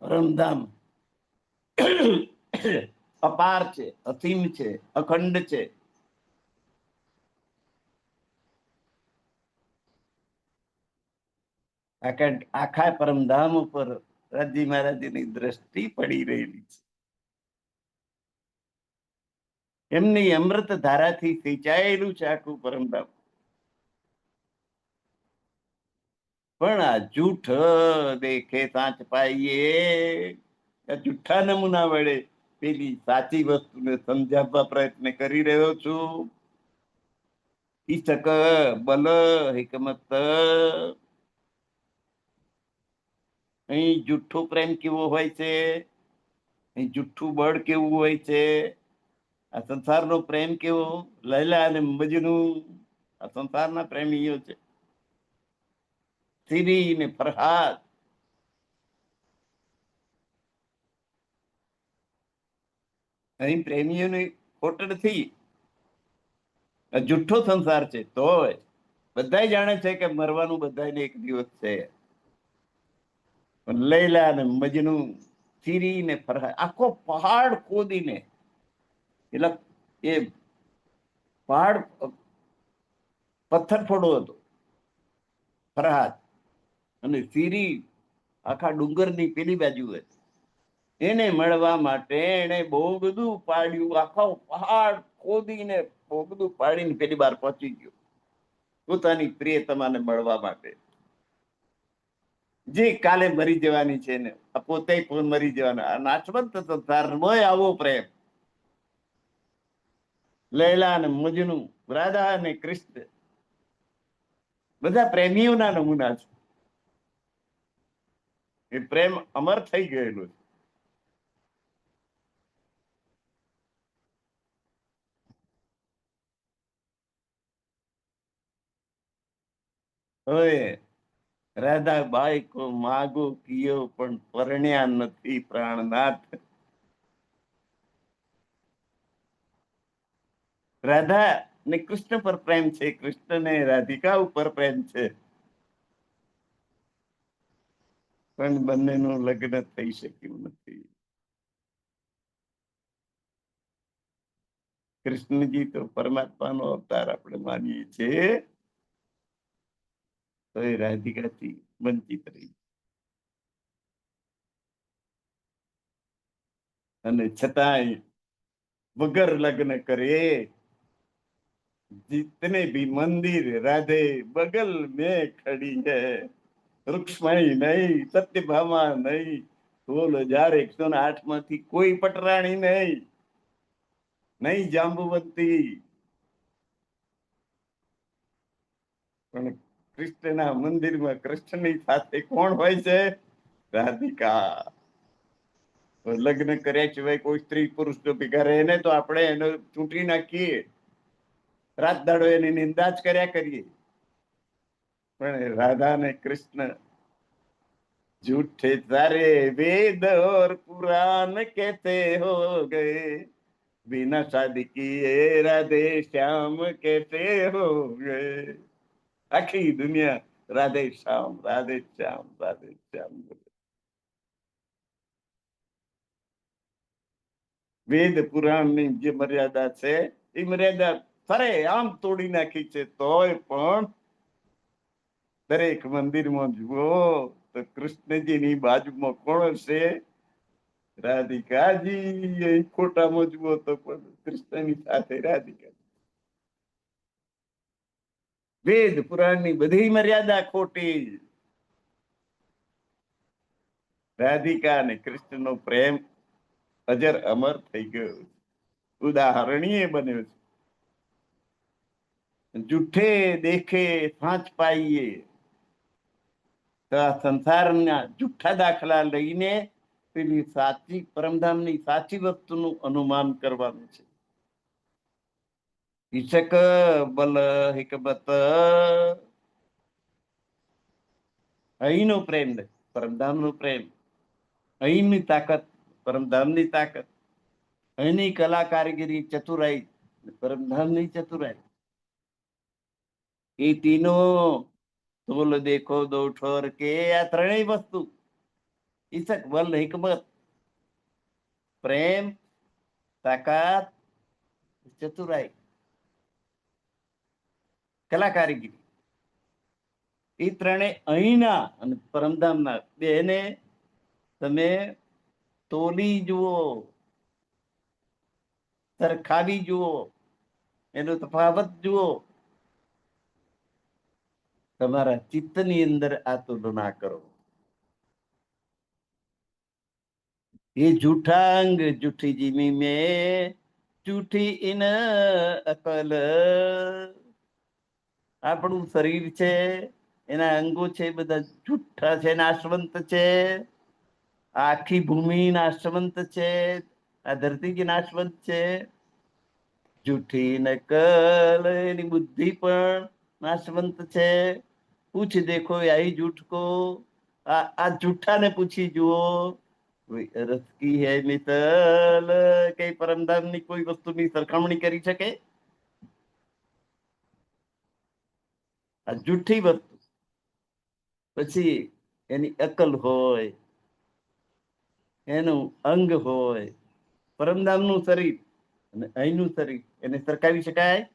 પરમધામ અપાર છે, અસીમ છે, અખંડ છે. આખા પરમધામ ઉપર રાજી મહારાજની દ્રષ્ટિ પડી રહેલી છે. એમની અમૃત ધારાથી સિંચાયેલું છે આખું પરમધામ. પણ આ જૂઠ દેખે સાચ પાઈએ, જૂઠા નમૂના વડે પેલી સાચી વસ્તુને સમજાવવા પ્રયત્ન કરી રહ્યો છું. ઈશક બલ હિકમત. અહીં જુઠ્ઠો પ્રેમ કેવો હોય છે, અહીં જુઠ્ઠું બળ કેવું હોય છે. આ સંસારનો પ્રેમ કેવો, લૈલા અને મજનુ આ સંસારના પ્રેમીઓ છે. સિરી ને ફરહાદ, અહીં પ્રેમીઓની ખોટ નથી. જુઠ્ઠો સંસાર છે. તોય બધા જાણે છે કે મરવાનું બધાને એક દિવસ છે. પણ લૈલા અને મજનુ, સિરી ને ફરહાદ, આખો પહાડ ખોદીને, એટલે એ પહાડ પથ્થર ફોડો હતો ફરહાદ, અને સિરી આખા ડુંગરની પેલી બાજુ હતી. એને મળવા માટે એને બહુ બધું પાડ્યું. આખો પહાડ ખોદીને બહુ બધું પાડીને પેલી બાર પહોંચી ગયો પોતાની પ્રિયતમાને મળવા માટે, જે કાલે મરી જવાની છે ને પોતે મરી જવાના. આ નાશવંત સંસારમોય આવો પ્રેમ. લૈલા અને મજનુ, રાધા અને કૃષ્ણ બધા પ્રેમીઓના નમૂના છે. એ પ્રેમ અમર થઈ ગયેલો છે. હવે રાધાબાઈ કો માગો કિયો પણ પરણ્યા નથી પ્રાણનાથ. રાધા ને કૃષ્ણ પર પ્રેમ છે, કૃષ્ણ ને રાધિકા ઉપર પ્રેમ છે, પણ બંનેનું લગ્ન થઈ શક્યું નથી. કૃષ્ણજી તો પરમાત્માનો અવતાર આપણે માનીએ છીએ, તો એ રાધિકાથી વંચિત રહી. અને છતાંય વગર લગ્ન કરે. जितने भी मंदिर राधे बगल में खड़ी है, रुक्ष्मणी नहीं, सत्यभामा नहीं, 16,108 માંથી કોઈ પટરાણી નહીં, નહીં જાંબુવંતી. પણ કૃષ્ણના મંદિરમાં કૃષ્ણની સાથે કોણ હોય છે? રાધિકા. લગ્ન કર્યા સિવાય કોઈ સ્ત્રી પુરુષ તો ભેગા રહે ને તો આપણે એને ચૂંટી નાખીએ, રાત દાડો એની નિંદા જ કર્યા કરીએ. પણ રાધા ને કૃષ્ણ झूठे सारे वेद और पुराण कहते हो गए, बिना शादी किए राधे श्याम कहते हो गए. આખી દુનિયા રાધે શ્યામ રાધે શ્યામ રાધે શ્યામ. વેદ પુરાણની જે મર્યાદા છે એ મર્યાદા સરે આમ તોડી નાખી છે. તોય પણ દરેક મંદિરમાં જુઓ તો કૃષ્ણજીની બાજુમાં કોણ છે? રાધિકાજી. ખોટામાં જુઓ તો પણ કૃષ્ણની સાથે રાધિકા. વેદ પુરાણની બધી મર્યાદા ખોટી. રાધિકા અને કૃષ્ણનો પ્રેમ અજર અમર થઈ ગયો, ઉદાહરણીય બન્યો છે. જૂઠે દેખે સાંચ પાઈએ. સંસારના જૂઠા દાખલા લઈને પેલી સાચી પરમધામની સાચી વસ્તુનું અનુમાન કરવાનું છે. ઈશક બલ હિકબત અહીંનો પ્રેમ ને પરમધામનો પ્રેમ, અહીંની તાકાત પરમધામની તાકાત, અહીંની કલા કારીગરી ચતુરાઈ પરમધામની ચતુરાઈ. એ તીનો તોલ દેખો દો ઠોર કે આ ત્રણેય વસ્તુ ઈશક બલ હિકમત, પ્રેમ, તાકાત, ચતુરાઈ, કલા કારીગરી, એ ત્રણે અહીંના અને પરમધામના બેને તમે તોલી જુઓ, સરખાવી જુઓ, એનો તફાવત જુઓ. તમારા ચિત્તની અંદર આ તુલના કરો. ये झूठा अंग झूठी जीवी में झूठी इन अकल. આપણું શરીર છે, એના અંગો છે, બધા જૂઠા છે, નાશવંત છે. આખી ભૂમિ નાશવંત છે, આ ધરતી કે નાશવંત છે. જૂઠી નકલ, એની બુદ્ધિ પણ નાશવંત છે. પૂછ દેખો આઈ જૂઠ કો, આ જૂઠાને પૂછી જુઓ. રસ કી હૈ મિતલ, કઈ પરમધામની કોઈ વસ્તુની સરખામણી કરી શકે? આ જૂઠી વસ્તુ. પછી એની અકલ હોય, એનું અંગ હોય. પરમધામનું શરીર અને અહીંનું શરીર એને સરખાવી શકાય?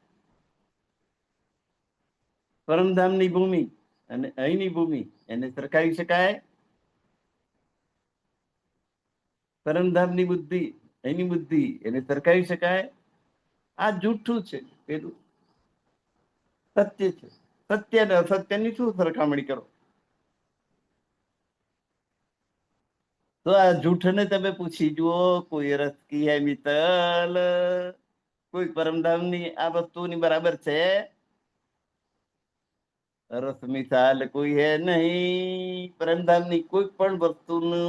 પરમધામની ભૂમિ અને અહીંની ભૂમિ એને સરખાવી શકાય? પરમધામની બુદ્ધિ અહીંની બુદ્ધિ એને સરખાવી શકાય? આ જૂઠું છે, પેલું સત્ય છે. સત્ય અને અસત્યની શું સરખામણી કરો? તો આ જૂઠને તમે પૂછી જુઓ, કોઈ રસ કી હૈ મિતલ, કોઈ પરમધામની આ વસ્તુની બરાબર છે? રસ મિસાલ કોઈ હે નહીં. પરમધામની કોઈ પણ વસ્તુનો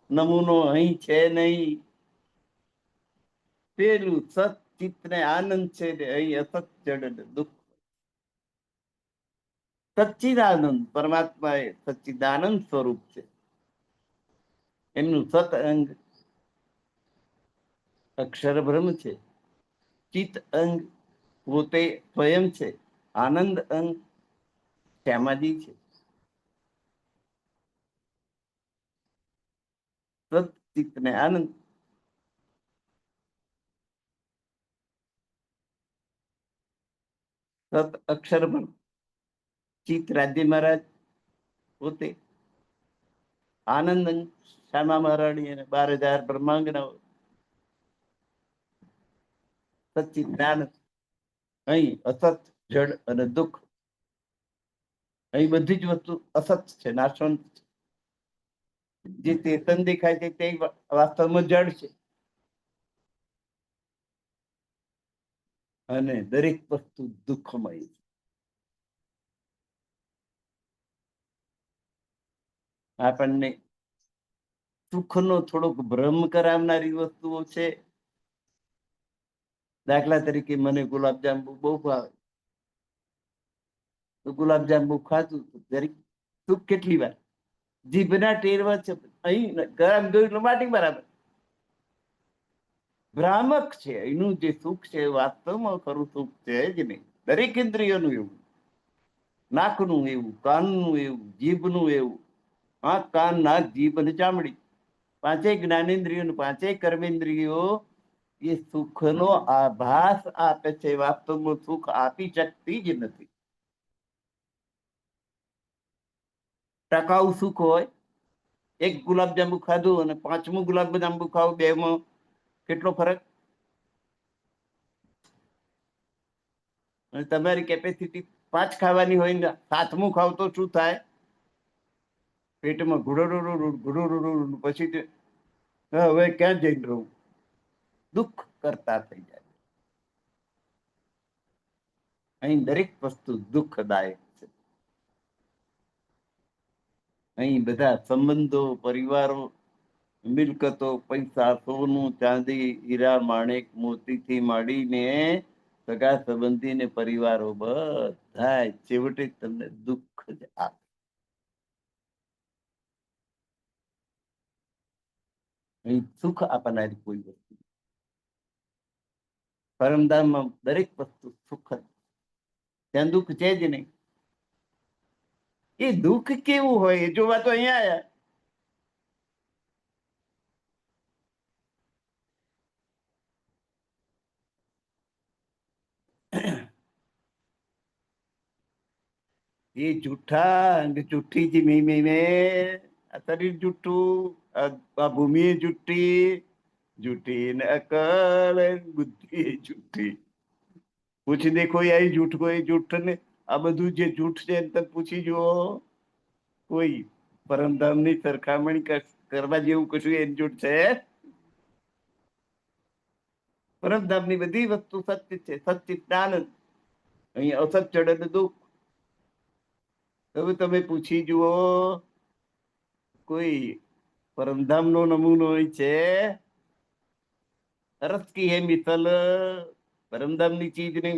નમૂનો અહીં છે નહીં. પેલું સત ચિત્ત ને આનંદ છે ને અહીં અસત જડ દુઃખ. સચ્ચિદાનંદ પરમાત્મા એ સચ્ચિદાનંદ સ્વરૂપ છે. એમનું સત અંગ અક્ષર બ્રહ્મ છે, ચિત્ત અંગ પોતે સ્વયં છે, આનંદ અંગ શ્યામાજી છે. સત ચિત્ત ને આનંદ. સત અક્ષર બ્રહ્મ, ચિત્ત રાજ્ય મહારાજ પોતે, આનંદ અંગ શ્યામા મહારાણી અને 12,000 બ્રહ્માંગનાઓ. સચ્ચિદાનંદ. અહીં અસત જડ અને દુઃખ. અહીં બધી જ વસ્તુ અસત છે, નાશવંત છે. જે ચેતન દેખાય છે તે વાસ્તવમાં જડ છે. અને દરેક વસ્તુ દુઃખમય છે. આપણને સુખનો થોડોક ભ્રમ કરાવનારી વસ્તુઓ છે. દાખલા તરીકે મને ગુલાબજાંબુ બહુ ભાવે, તો ગુલાબજાંબુ ખાધું તો દરેક સુખ કેટલી વાર જીભના ટેરવા છે, અહીં ગરમ ગયું એટલે માટી બરાબર. ભ્રામક છે એનું જે સુખ છે વાસ્તવમાં ખરું સુખ છે જ નહીં. દરેક ઇન્દ્રિયોનું એવું, નાકનું એવું, કાનનું એવું, જીભનું એવું. આંખ, કાન, નાક, જીભ અને ચામડી, પાંચેય જ્ઞાનેન્દ્રિયો, પાંચેય કર્મેન્દ્રિયો એ સુખનો આભાસ આપે છે, વાસ્તવમાં સુખ આપી શકતી જ નથી. ટકાઉ સુખ હોય, એક ગુલાબજાંબુ ખાધું અને 5મું ગુલાબજાંબુ ખાવ, બેમાં કેટલો ફરક? અને તમારી કેપેસિટી 5 ખાવાની હોય ને 7મું ખાવ તો શું થાય? પેટમાં ઘુડું પછી હવે ક્યાં જઈને રહું, દુઃખ કરતા થઈ જાય. અહીં દરેક વસ્તુ દુઃખદાયક છે. અહીં બધા સંબંધો, પરિવારો, મિલકતો, પૈસા, સોનું, ચાંદી, હીરા, માણેક, મોતીથી માંડીને સગા સંબંધી ને પરિવારો બધા છેવટે તમને દુઃખ જ આપે. અહીં સુખ આપનારી કોઈ વસ્તુ, પરમધામમાં દરેક વસ્તુ સુખ જ, ત્યાં દુઃખ છે જ નહીં. એ દુઃખ કેવું હોય એ જોવા તો અહીંયા આયા. એ જૂઠા અને જૂઠી જી મી આ શરીર જૂઠું, આ ભૂમિ જૂઠી, જૂઠી ને અકલ, બુદ્ધિ જૂઠી. પૂછી દેખો યાર જૂઠ કોઈ જૂઠ ને આ બધું જે જૂઠ છે તમે પૂછી જુઓ, કોઈ પરમધામની સરખામણી કરવા જેવું કશું એ જૂઠ છે? પરમધામની બધી વસ્તુ સત્ય છે, સચ્ચિદાનંદ. અહીં અસત ચડે દુઃખ. હવે તમે પૂછી જુઓ, કોઈ પરમધામનો નમૂનો હોય છે? રસ કી હે મિસલ, પરમધામની ચીજ ને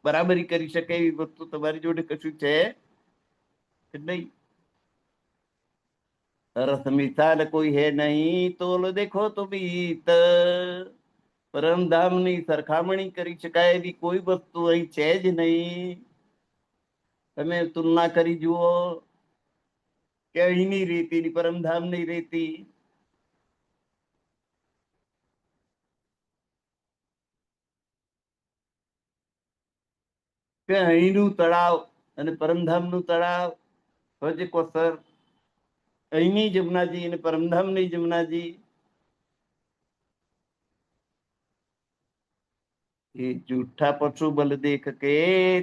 બરાબરી કરી શકે એવી વસ્તુ તમારી જોડે કશું છે નહીં? રસ મિસાલ કોઈ હે નહીં, તોલ દેખો તો બીત. પરમધામની સરખામણી કરી શકાય એવી કોઈ વસ્તુ અહીં છે જ નહીં. તમે તુલના કરી જુઓ કે અહીંની રીતિ પરમધામની રીતિ. કે અહીંનું તળાવ અને પરમધામનું તળાવ હજે કોસર, અહીંની જમનાજી અને પરમધામની જમનાજી એ જૂઠા પશુ બલ દેખ કે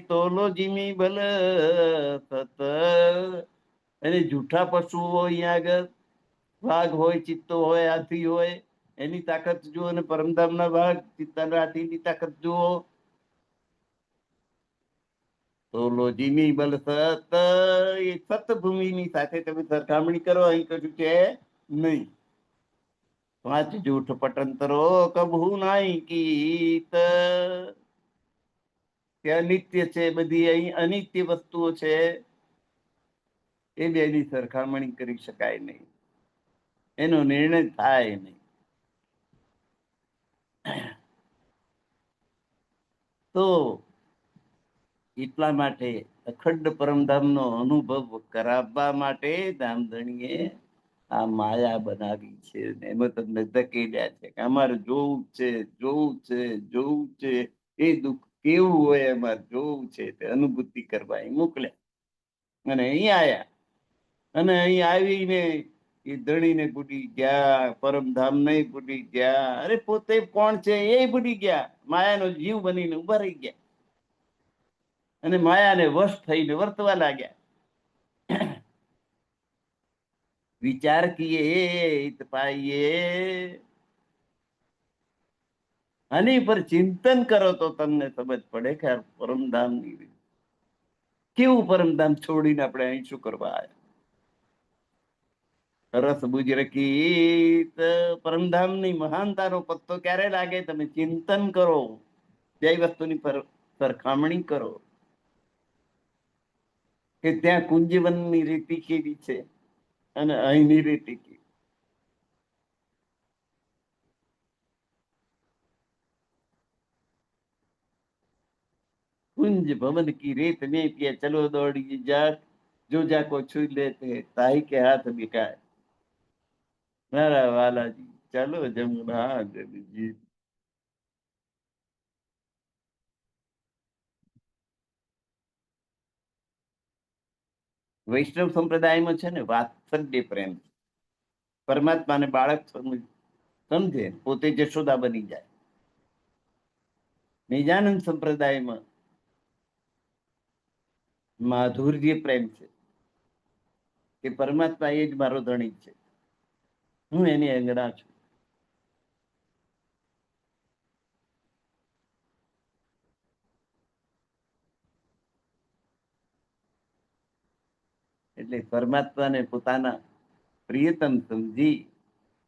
તોલો જીમી બલ સત. અને જૂઠા પશુઓ અહીંયા આગળ વાઘ હોય, ચિત્તો હોય, હાથી હોય, એની તાકાત જુઓ, અને પરમધામના વાઘ, ચિત્તા, હાથીની તાકાત જુઓ. તો લોજીમી બલ સત, એ સત ભૂમિની સાથે તમે સરખામણી કરો, અહીં કશું છે નહીં. 5 જૂઠ પટંતરો કબહુ નાઈ કીત. કે અનિત્ય છે બધી, અહીં અનિત્ય વસ્તુઓ છે, એ બેની સરખામણી કરી શકાય નહીં, એનો નિર્ણય થાય નહીં. તો એટલા માટે અખંડ પરમધામનો અનુભવ કરાવવા માટે ધામધણીએ આ માયા બનાવી છે, એમાં તમને ધકેલ્યા છે કે અમારે જોવું છે, જોવું છે, જોવું છે. એ દુઃખ કેવું હોય અમારે જોવું છે, તે અનુભૂતિ કરવા અહીં મોકલ્યા. અને અહીં આયા, અને અહીં આવીને એ ધણીને ભૂલી ગયા, પરમધામ નહીં ભૂલી ગયા. અરે પોતે કોણ છે એ ભૂલી ગયા, માયાનો જીવ બનીને ઉભા રહી ગયા અને માયાને વશ થઈને વર્તવા લાગ્યા. વિચાર કીએ હિત પાઈએ, આની પર ચિંતન કરો તો તમને સમજ પડે કે આ પરમધામની કેવું પરમધામ છોડીને આપણે અહીં શું કરવા આવ્યા. રસ બુજરકી પરમધામની મહાનતાનો પત્તો ક્યારે લાગે? તમે ચિંતન કરો, બે વસ્તુની સરખામણી કરો કે ત્યાં કુંજવનની રીતિ કેવી છે અને અહીંની રીતિ કેવી. कुंज भवन की रेत में पिया चलो दौड़ी जाट, जो जाको छू लेते ताई के हाथ बिकाए. મારા વાલાજી ચાલો જમુના દેવીજી. વૈષ્ણવ સંપ્રદાયમાં છે ને વાત્સલ્ય પ્રેમ. પરમાત્માને બાળક સમજે, પોતે જશોદા બની જાય. નિજાનંદ સંપ્રદાયમાં માધુર્ય પ્રેમ છે કે પરમાત્મા એ જ મારો ધણી છે, હું એની અંગના છું. એટલે પરમાત્માને પોતાના પ્રિયતમ સમજી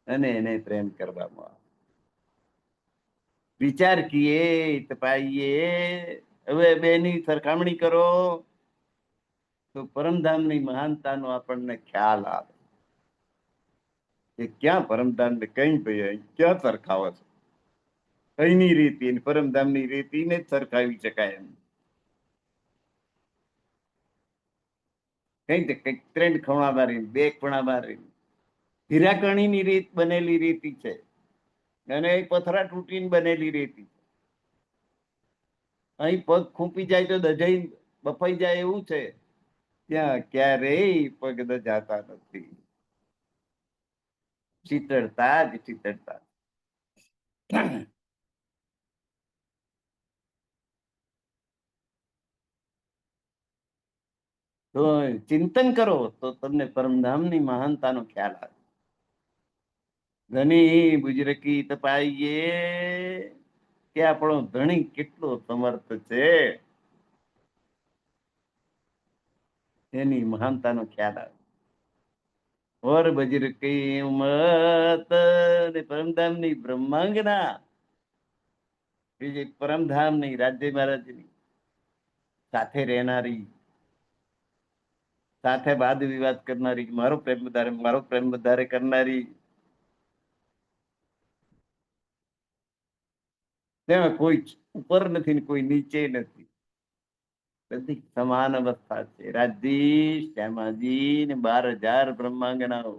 અને એને પ્રેમ કરવામાં આવે. વિચાર કીએ તપાઈએ. હવે બેની સરખામણી કરો તો પરમધામની મહાનતાનો આપણને ખ્યાલ આવે કે ક્યાં પરમધામ ને કઈ ભાઈ ક્યાં સરખાવો છે. અહીંની રીતિ અને પરમધામની રીતિને જ સરખાવી શકાય એમ. કઈક 3 ખૂણા મારી, 2 ખૂણા મારી. હીરાકણીની રીત બનેલી રીતિ છે અને પથરા તૂટીને બનેલી રીતિ. અહીં પગ ખૂંપી જાય તો દજાઈ બફાઈ જાય એવું છે, ત્યાં ક્યારેય પગ દજાતા નથી. શીતળતા જ શીતળતા. તો ચિંતન કરો તો તમને પરમધામની મહાનતાનો ખ્યાલ આવે. ધની બુજરકી તપાઈએ કે આપણો ધણી કેટલો સમર્થ છે એની મહાનતાનો ખ્યાલ આવે. ઓર બજરકી ઉમત ને પરમધામની બ્રહ્માંગના, બીજી પરમધામની રાજ્ય મહારાજની સાથે રહેનારી, સાથે વાદ વિવાદ કરનારી, મારો પ્રેમ વધારે કરનારી, તેમાં કોઈ ઉપર નથી ને કોઈ નીચે નથી, બધી સમાન અવસ્થા છે. રાજ્ય શ્યામાજી ને 12,000 બ્રહ્માંગનાઓ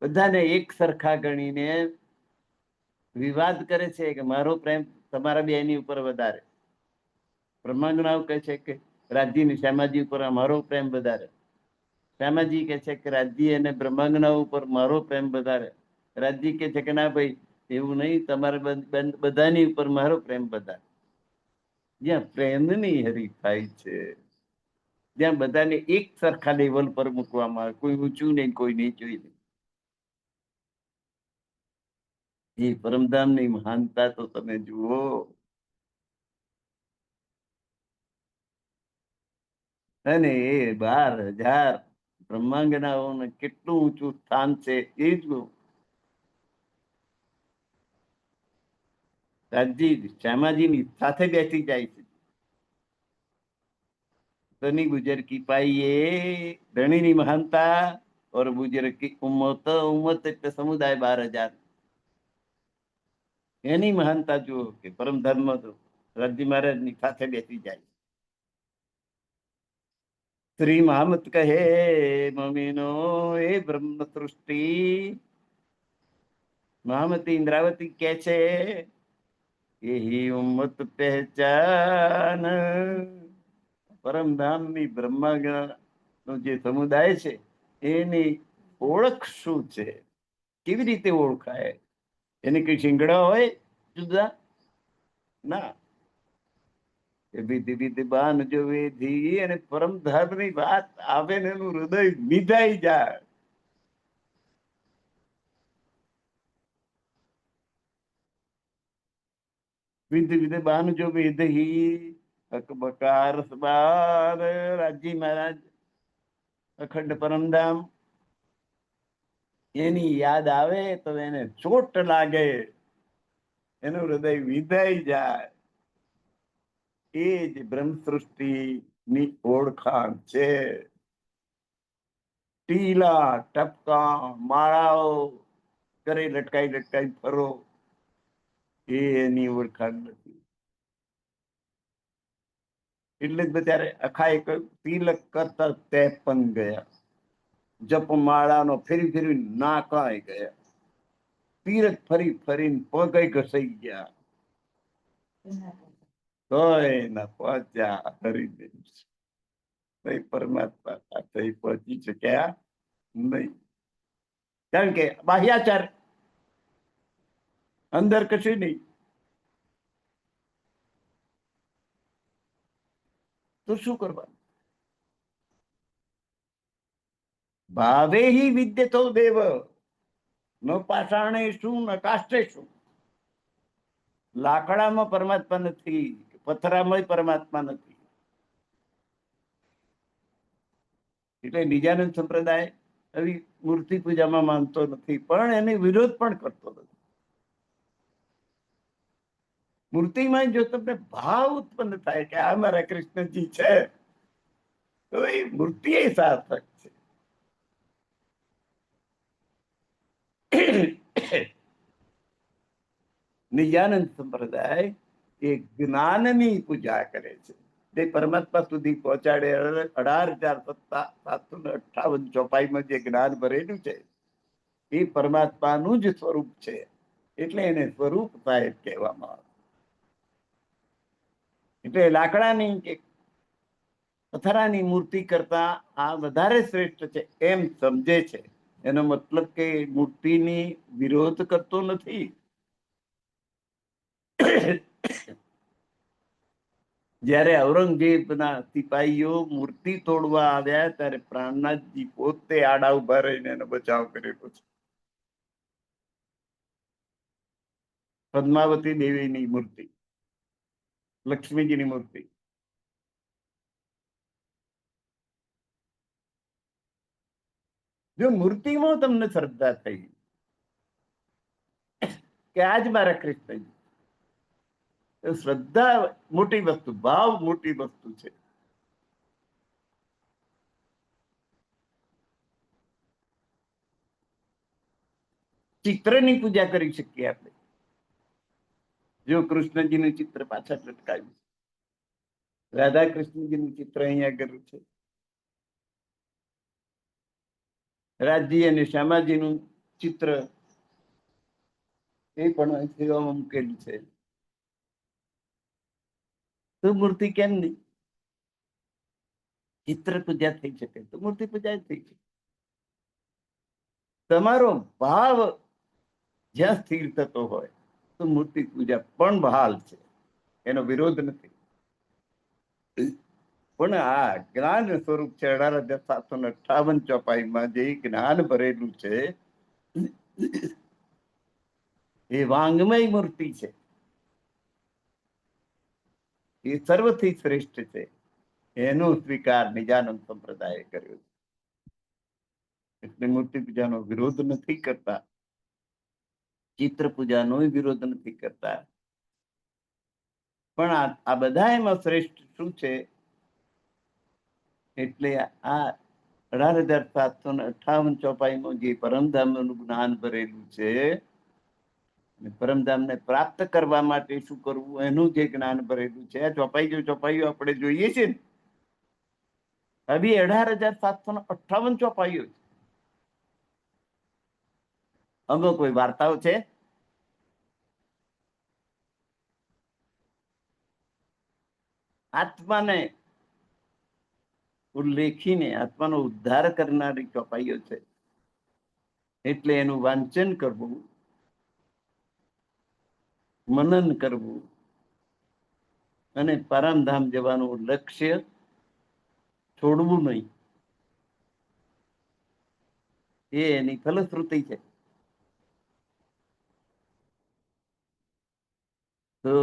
બધાને એક સરખા ગણીને વિવાદ કરે છે કે મારો પ્રેમ તમારા બેની ઉપર વધારે. બ્રહ્માંગનાઓ કહે છે કે રાજ્ય ને શ્યામાજી ઉપર મારો પ્રેમ વધારે. શ્યામાજી કહે છે કે રાજ્ય અને બ્રહ્માંગનાઓ ઉપર મારો પ્રેમ વધારે. રાજ્ય કહે છે કે ના ભાઈ એવું નહીં, તમારે બધાની ઉપર મારો પ્રેમ વધારે. જ્યાં પ્રેમની હરીફાઈ છે, જ્યાં બધાને એક સરખા લેવલ પર મૂકવામાં આવે, કોઈ ઊંચું નહીં કોઈ નીચું નહીં. એ પરમધામની મહાનતા તો તમે જુઓ. અને એ 12,000 બ્રહ્માંગનાઓને કેટલું ઊંચું સ્થાન છે એ જુઓ. રાજજી શ્યામાજીની સાથે બેસી જાય છે. ધની ગુજર કી પાઈએ, ધણીની મહાનતા. ઓર ગુજર કી ઉમ્મત, ઉમ્મત એટલે સમુદાય 12,000, એની મહાનતા જુઓ કે પરમધર્મ રાજજી મહારાજની સાથે બેસી જાય. શ્રી મહામત કહે મમીનો એ બ્રહ્મ સૃષ્ટિ. મહામતી ઇન્દ્રાવતી કે છે यही उम्मत पहचान. પરમધામની બ્રહ્માંગનો જે સમુદાય છે એની ઓળખ શું છે, કેવી રીતે ઓળખાય? એને કઈ શિંગડા હોય જુદા? ના. વિધિ વિધિ બાન જો વિધિ અને પરમધામની વાત આવે ને એનું હૃદય નિધાઈ જાય. વિધિ વિધિ બાન જો વિધિ અકબકાર બાર રાજી મહારાજ અખંડ પરમધામ એની યાદ આવે તો એને ચોટ લાગે, એનું હૃદય વિદાઈ જાય. એ જ બ્રહ્મ સૃષ્ટિ ની ઓળખાણ છે. ટીલા ટપકા માળાઓ કરે લટકાઈ લટકાઈ ફરો, એ એની ઓળખાણ નથી. એટલે જ બચારે અખાએ કહ્યું તિલક કરતા 53 ગયા, જપમાળાનો ફેરી ફેરી નાકાઈ ગયા, તીરક ફરી ફરીને પગે ઘસાઈ ગયા, તોય ના પહોંચ્યા હરિદેવ. પરમાત્મા સાથે પહોંચી શક્યા નહીં, કારણ કે બાહ્યાચાર, અંદર કશું નહીં. તો શું કરવાનું? ભાવે હિ વિદ્યતો દેવ, ન પાષાણે શું ન કાષ્ટે શું. લાકડામાં પરમાત્મા નથી, પથરામાં પરમાત્મા નથી. એટલે નિજાનંદ સંપ્રદાય આવી મૂર્તિ પૂજામાં માનતો નથી, પણ એને વિરોધ પણ કરતો નથી. મૂર્તિમાં જો તમને ભાવ ઉત્પન્ન થાય કે આ મારા કૃષ્ણજી છે, તો એ મૂર્તિ સાર્થક છે. નિજાનંદ સંપ્રદાય એ જ્ઞાનની પૂજા કરે છે, તે પરમાત્મા સુધી પહોંચાડે. 18,758 ચોપાઈમાં જે જ્ઞાન ભરેલું છે એ પરમાત્માનું જ સ્વરૂપ છે, એટલે એને સ્વરૂપ સાહેબ કહેવામાં આવે. એટલે લાકડાની કે પથ્થરાની મૂર્તિ કરતા આ વધારે શ્રેષ્ઠ છે એમ સમજે છે. એનો મતલબ કે મૂર્તિની વિરોધ કરતો નથી. જ્યારે ઔરંગઝેબના સિપાહીઓ મૂર્તિ તોડવા આવ્યા ત્યારે પ્રાણનાથજી પોતે આડા ઉભા રહીને એનો બચાવ કરેલો છે. પદ્માવતી દેવીની મૂર્તિ, લક્ષ્મીજીની મૂર્તિ, જો મૂર્તિમાં તમને શ્રદ્ધા થઈ કે આજ મારા કૃષ્ણજી, શ્રદ્ધા મોટી વસ્તુ, ભાવ મોટી વસ્તુ છે. ચિત્રની પૂજા કરી શકીએ આપણે. જો કૃષ્ણજીનું ચિત્ર પાછળ લટકાવ્યું, રાધા કૃષ્ણજીનું ચિત્ર અહીંયા આગળ છે, રાજજી અને શ્યામાજીનું ચિત્ર એ પણ સેવામાં મૂકેલું છે. તો મૂર્તિ કેમ નહીં? ચિત્ર પૂજા થઈ શકે તો મૂર્તિ પૂજા થઈ શકે. તમારો ભાવ જ્યાં સ્થિર થતો હોય તો મૂર્તિ પૂજા પણ બહાલ છે, એનો વિરોધ નથી. પણ આ જ્ઞાન સ્વરૂપ છે. 18,758 ચોપાઈમાં જે જ્ઞાન ભરેલું છે એ વાંગમય મૂર્તિ છે, એ સર્વથી શ્રેષ્ઠ છે. એનો સ્વીકાર નિજાનંદ સંપ્રદાય કર્યો છે. એટલે મૂર્તિ પૂજાનો વિરોધ નથી કરતા, ચિત્ર પૂજાનો વિરોધ નથી કરતા. પણ આ બધા એમાં શ્રેષ્ઠ શું છે? એટલે આ 18,758 ચોપાઈમાં જે પરમધામનું જ્ઞાન ભરેલું છે, પરમધામને પ્રાપ્ત કરવા માટે શું કરવું એનું જે જ્ઞાન ભરેલું છે, આ ચોપાઈઓ આપણે જોઈએ છે ને, અભી 18,758 ચોપાઈઓ છે. આમાં કોઈ વાર્તાઓ છે? આત્માને ઉલ્લેખીને આત્માનો ઉદ્ધાર કરનારી ચોપાઈઓ છે. એટલે એનું વાંચન કરવું, મનન કરવું અને પરમધામ જવાનું લક્ષ્ય છોડવું નહીં, એ એની ફલશ્રુતિ છે. તો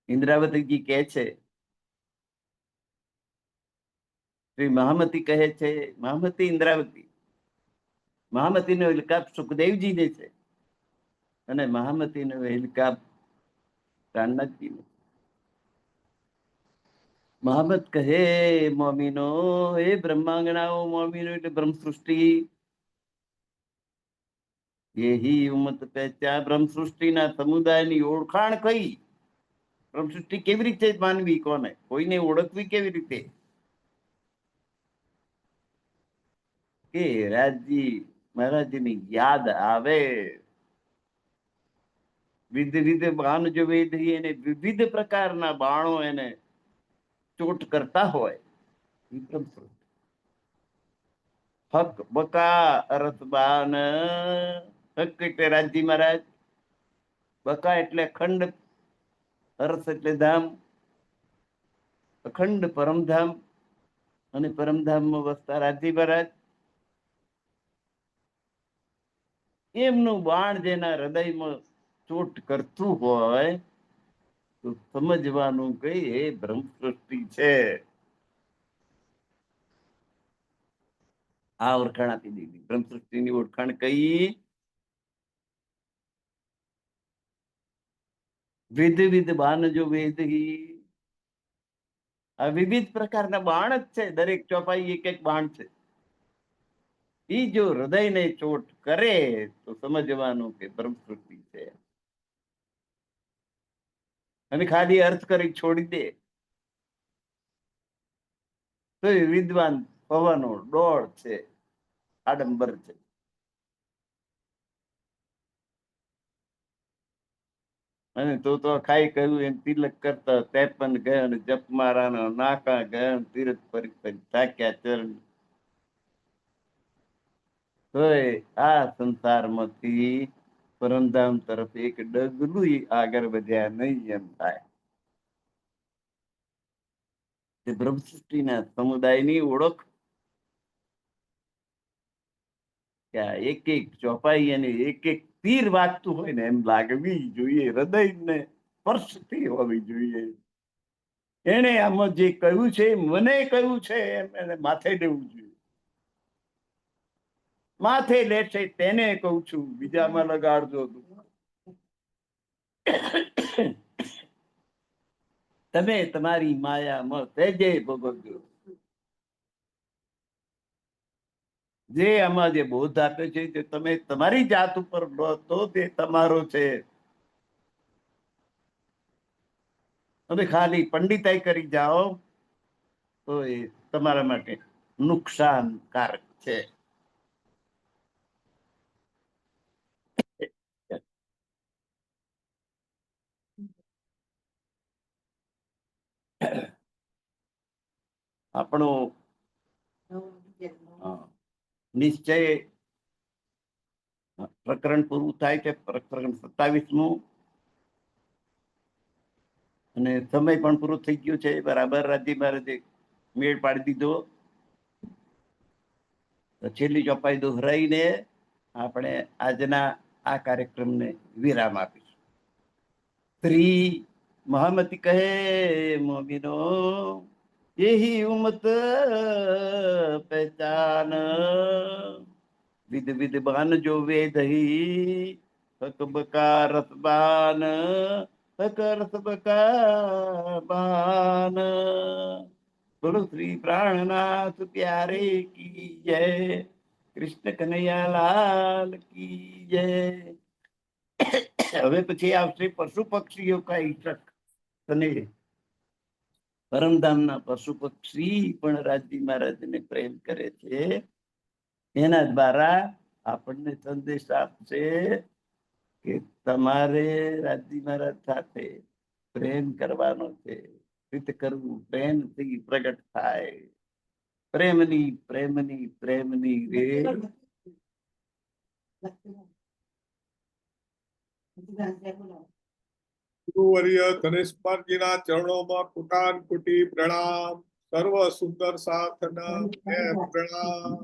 ઇન્દ્રાવતીજી કહે છે, શ્રી મહામતી કહે છે, મહામતી ઇન્દ્રાવતી, મહામતીનો ઇલકાબ સુખદેવજીને છે અને મહામતીનો ઇલકાબ પ્રાણનાથજીને. મહામત કહે, મોમીનો, એ બ્રહ્માંગણાઓ, મોમીનો એટલે બ્રહ્મ સૃષ્ટિ, એહી ઉમત પહેચાન, બ્રહ્મ સૃષ્ટિના સમુદાયની ઓળખાણ કઈ? બ્રહ્મ સૃષ્ટિ કેવી રીતે માનવી? કોને કોઈને ઓળખવી કેવી રીતે? કે રાજજી મહારાજની યાદ આવે. વિધ વિધ બાણ જો વેદ એને વિવિધ પ્રકારના બાણો એને ચોટ કરતા હોય. હક બકા અરથ બાન, હક એટલે રાજજી મહારાજ, બકા એટલે અખંડ, અરથ એટલે ધામ, અખંડ પરમધામ, અને પરમધામમાં વસતા રાજજી મહારાજ. એમનું બાણ જેના હૃદયમાં ચોટ કરતું હોય તો સમજવાનું કઈ એ બ્રહ્મ સૃષ્ટિ છે. આ ઓળખાણ આપી દીધી. બ્રહ્મ સૃષ્ટિની ઓળખાણ કઈ? વિધ વિધ બાન જો વેદ, આ વિવિધ પ્રકારના બાણ જ છે. દરેક ચોપાઈ એક એક બાણ છે. ઈ જો હૃદયને ચોટ કરે તો સમજવાનું કે બ્રહ્મ સૃષ્ટિ છે. અને ખાલી અર્થ કરી છોડી દે તો એ વિદ્વાન પવનો ડોળ છે, આડંબર છે. અને તો ખાઈ કહ્યું એમ તિલક કરતા 53 ગયન જપ મારાના નાકા ગયન તીરથ ફરી ફરી થાક્યા ચરણ. તોય આ સંસારમાંથી પરમધામ તરફ એક ડગલું આગળ વધ્યા નહીં એમ થાય. તે બ્રહ્મ સૃષ્ટિના સમુદાયની ઓળખ કે એક એક ચોપાઈ અને એક એક તીર વાગતું હોય ને એમ લાગવી જોઈએ, હૃદયને સ્પર્શથી હોવી જોઈએ. એને આમાં જે કહ્યું છે, મને કહ્યું છે એમ એને માથે દેવું જોઈએ. માથે લેશે તેને કહું છું, બીજામાં લગાડજો. તમે તમારી માયામાં સહેજે ભોગવજો. જે આમાં જે બોધ આપે છે તે તમે તમારી જાત ઉપર લો તો તે તમારો છે. તમે ખાલી પંડિતાઈ કરી જાઓ તો એ તમારા માટે નુકસાનકારક છે. આપણો નિશ્ચય પ્રકરણ પૂરું થાય છે, પ્રકરણ 27મું, અને સમય પણ પૂરો થઈ ગયો છે. બરાબર રાજજી મહારાજે મેળ પાડી દીધો. છેલ્લી ચોપાઈ દોહરાઈને આપણે આજના આ કાર્યક્રમને વિરામ આપીશું. શ્રી મહામતી કહે, મોમીનો, यही उमत पहचान, विध विध बान जो वेद ही, हक बका रसबान, हक रस बका बान. बोलो श्री प्राणनाथ प्यारे की जय, કૃષ્ણ કનૈયા લાલ કી જય. હવે પછી આવશે પશુ પક્ષીઓ કા ઈશક. તને પરમધામના પશુ પક્ષી પણ રાજજી મહારાજને પ્રેમ કરે છે. એના દ્વારા આપણને સંદેશ આપશે કે તમારે રાજજી મહારાજ સાથે પ્રેમ કરવાનો છે. પ્રીત કરવું પ્રેમથી પ્રગટ થાય. પ્રેમની પ્રેમની પ્રેમની રે ગુરુવર્ય ધનેશપાલજીના ચરણોમાં કુટાન કુટી પ્રણામ. સર્વ સુંદર સાથના પ્રણામ.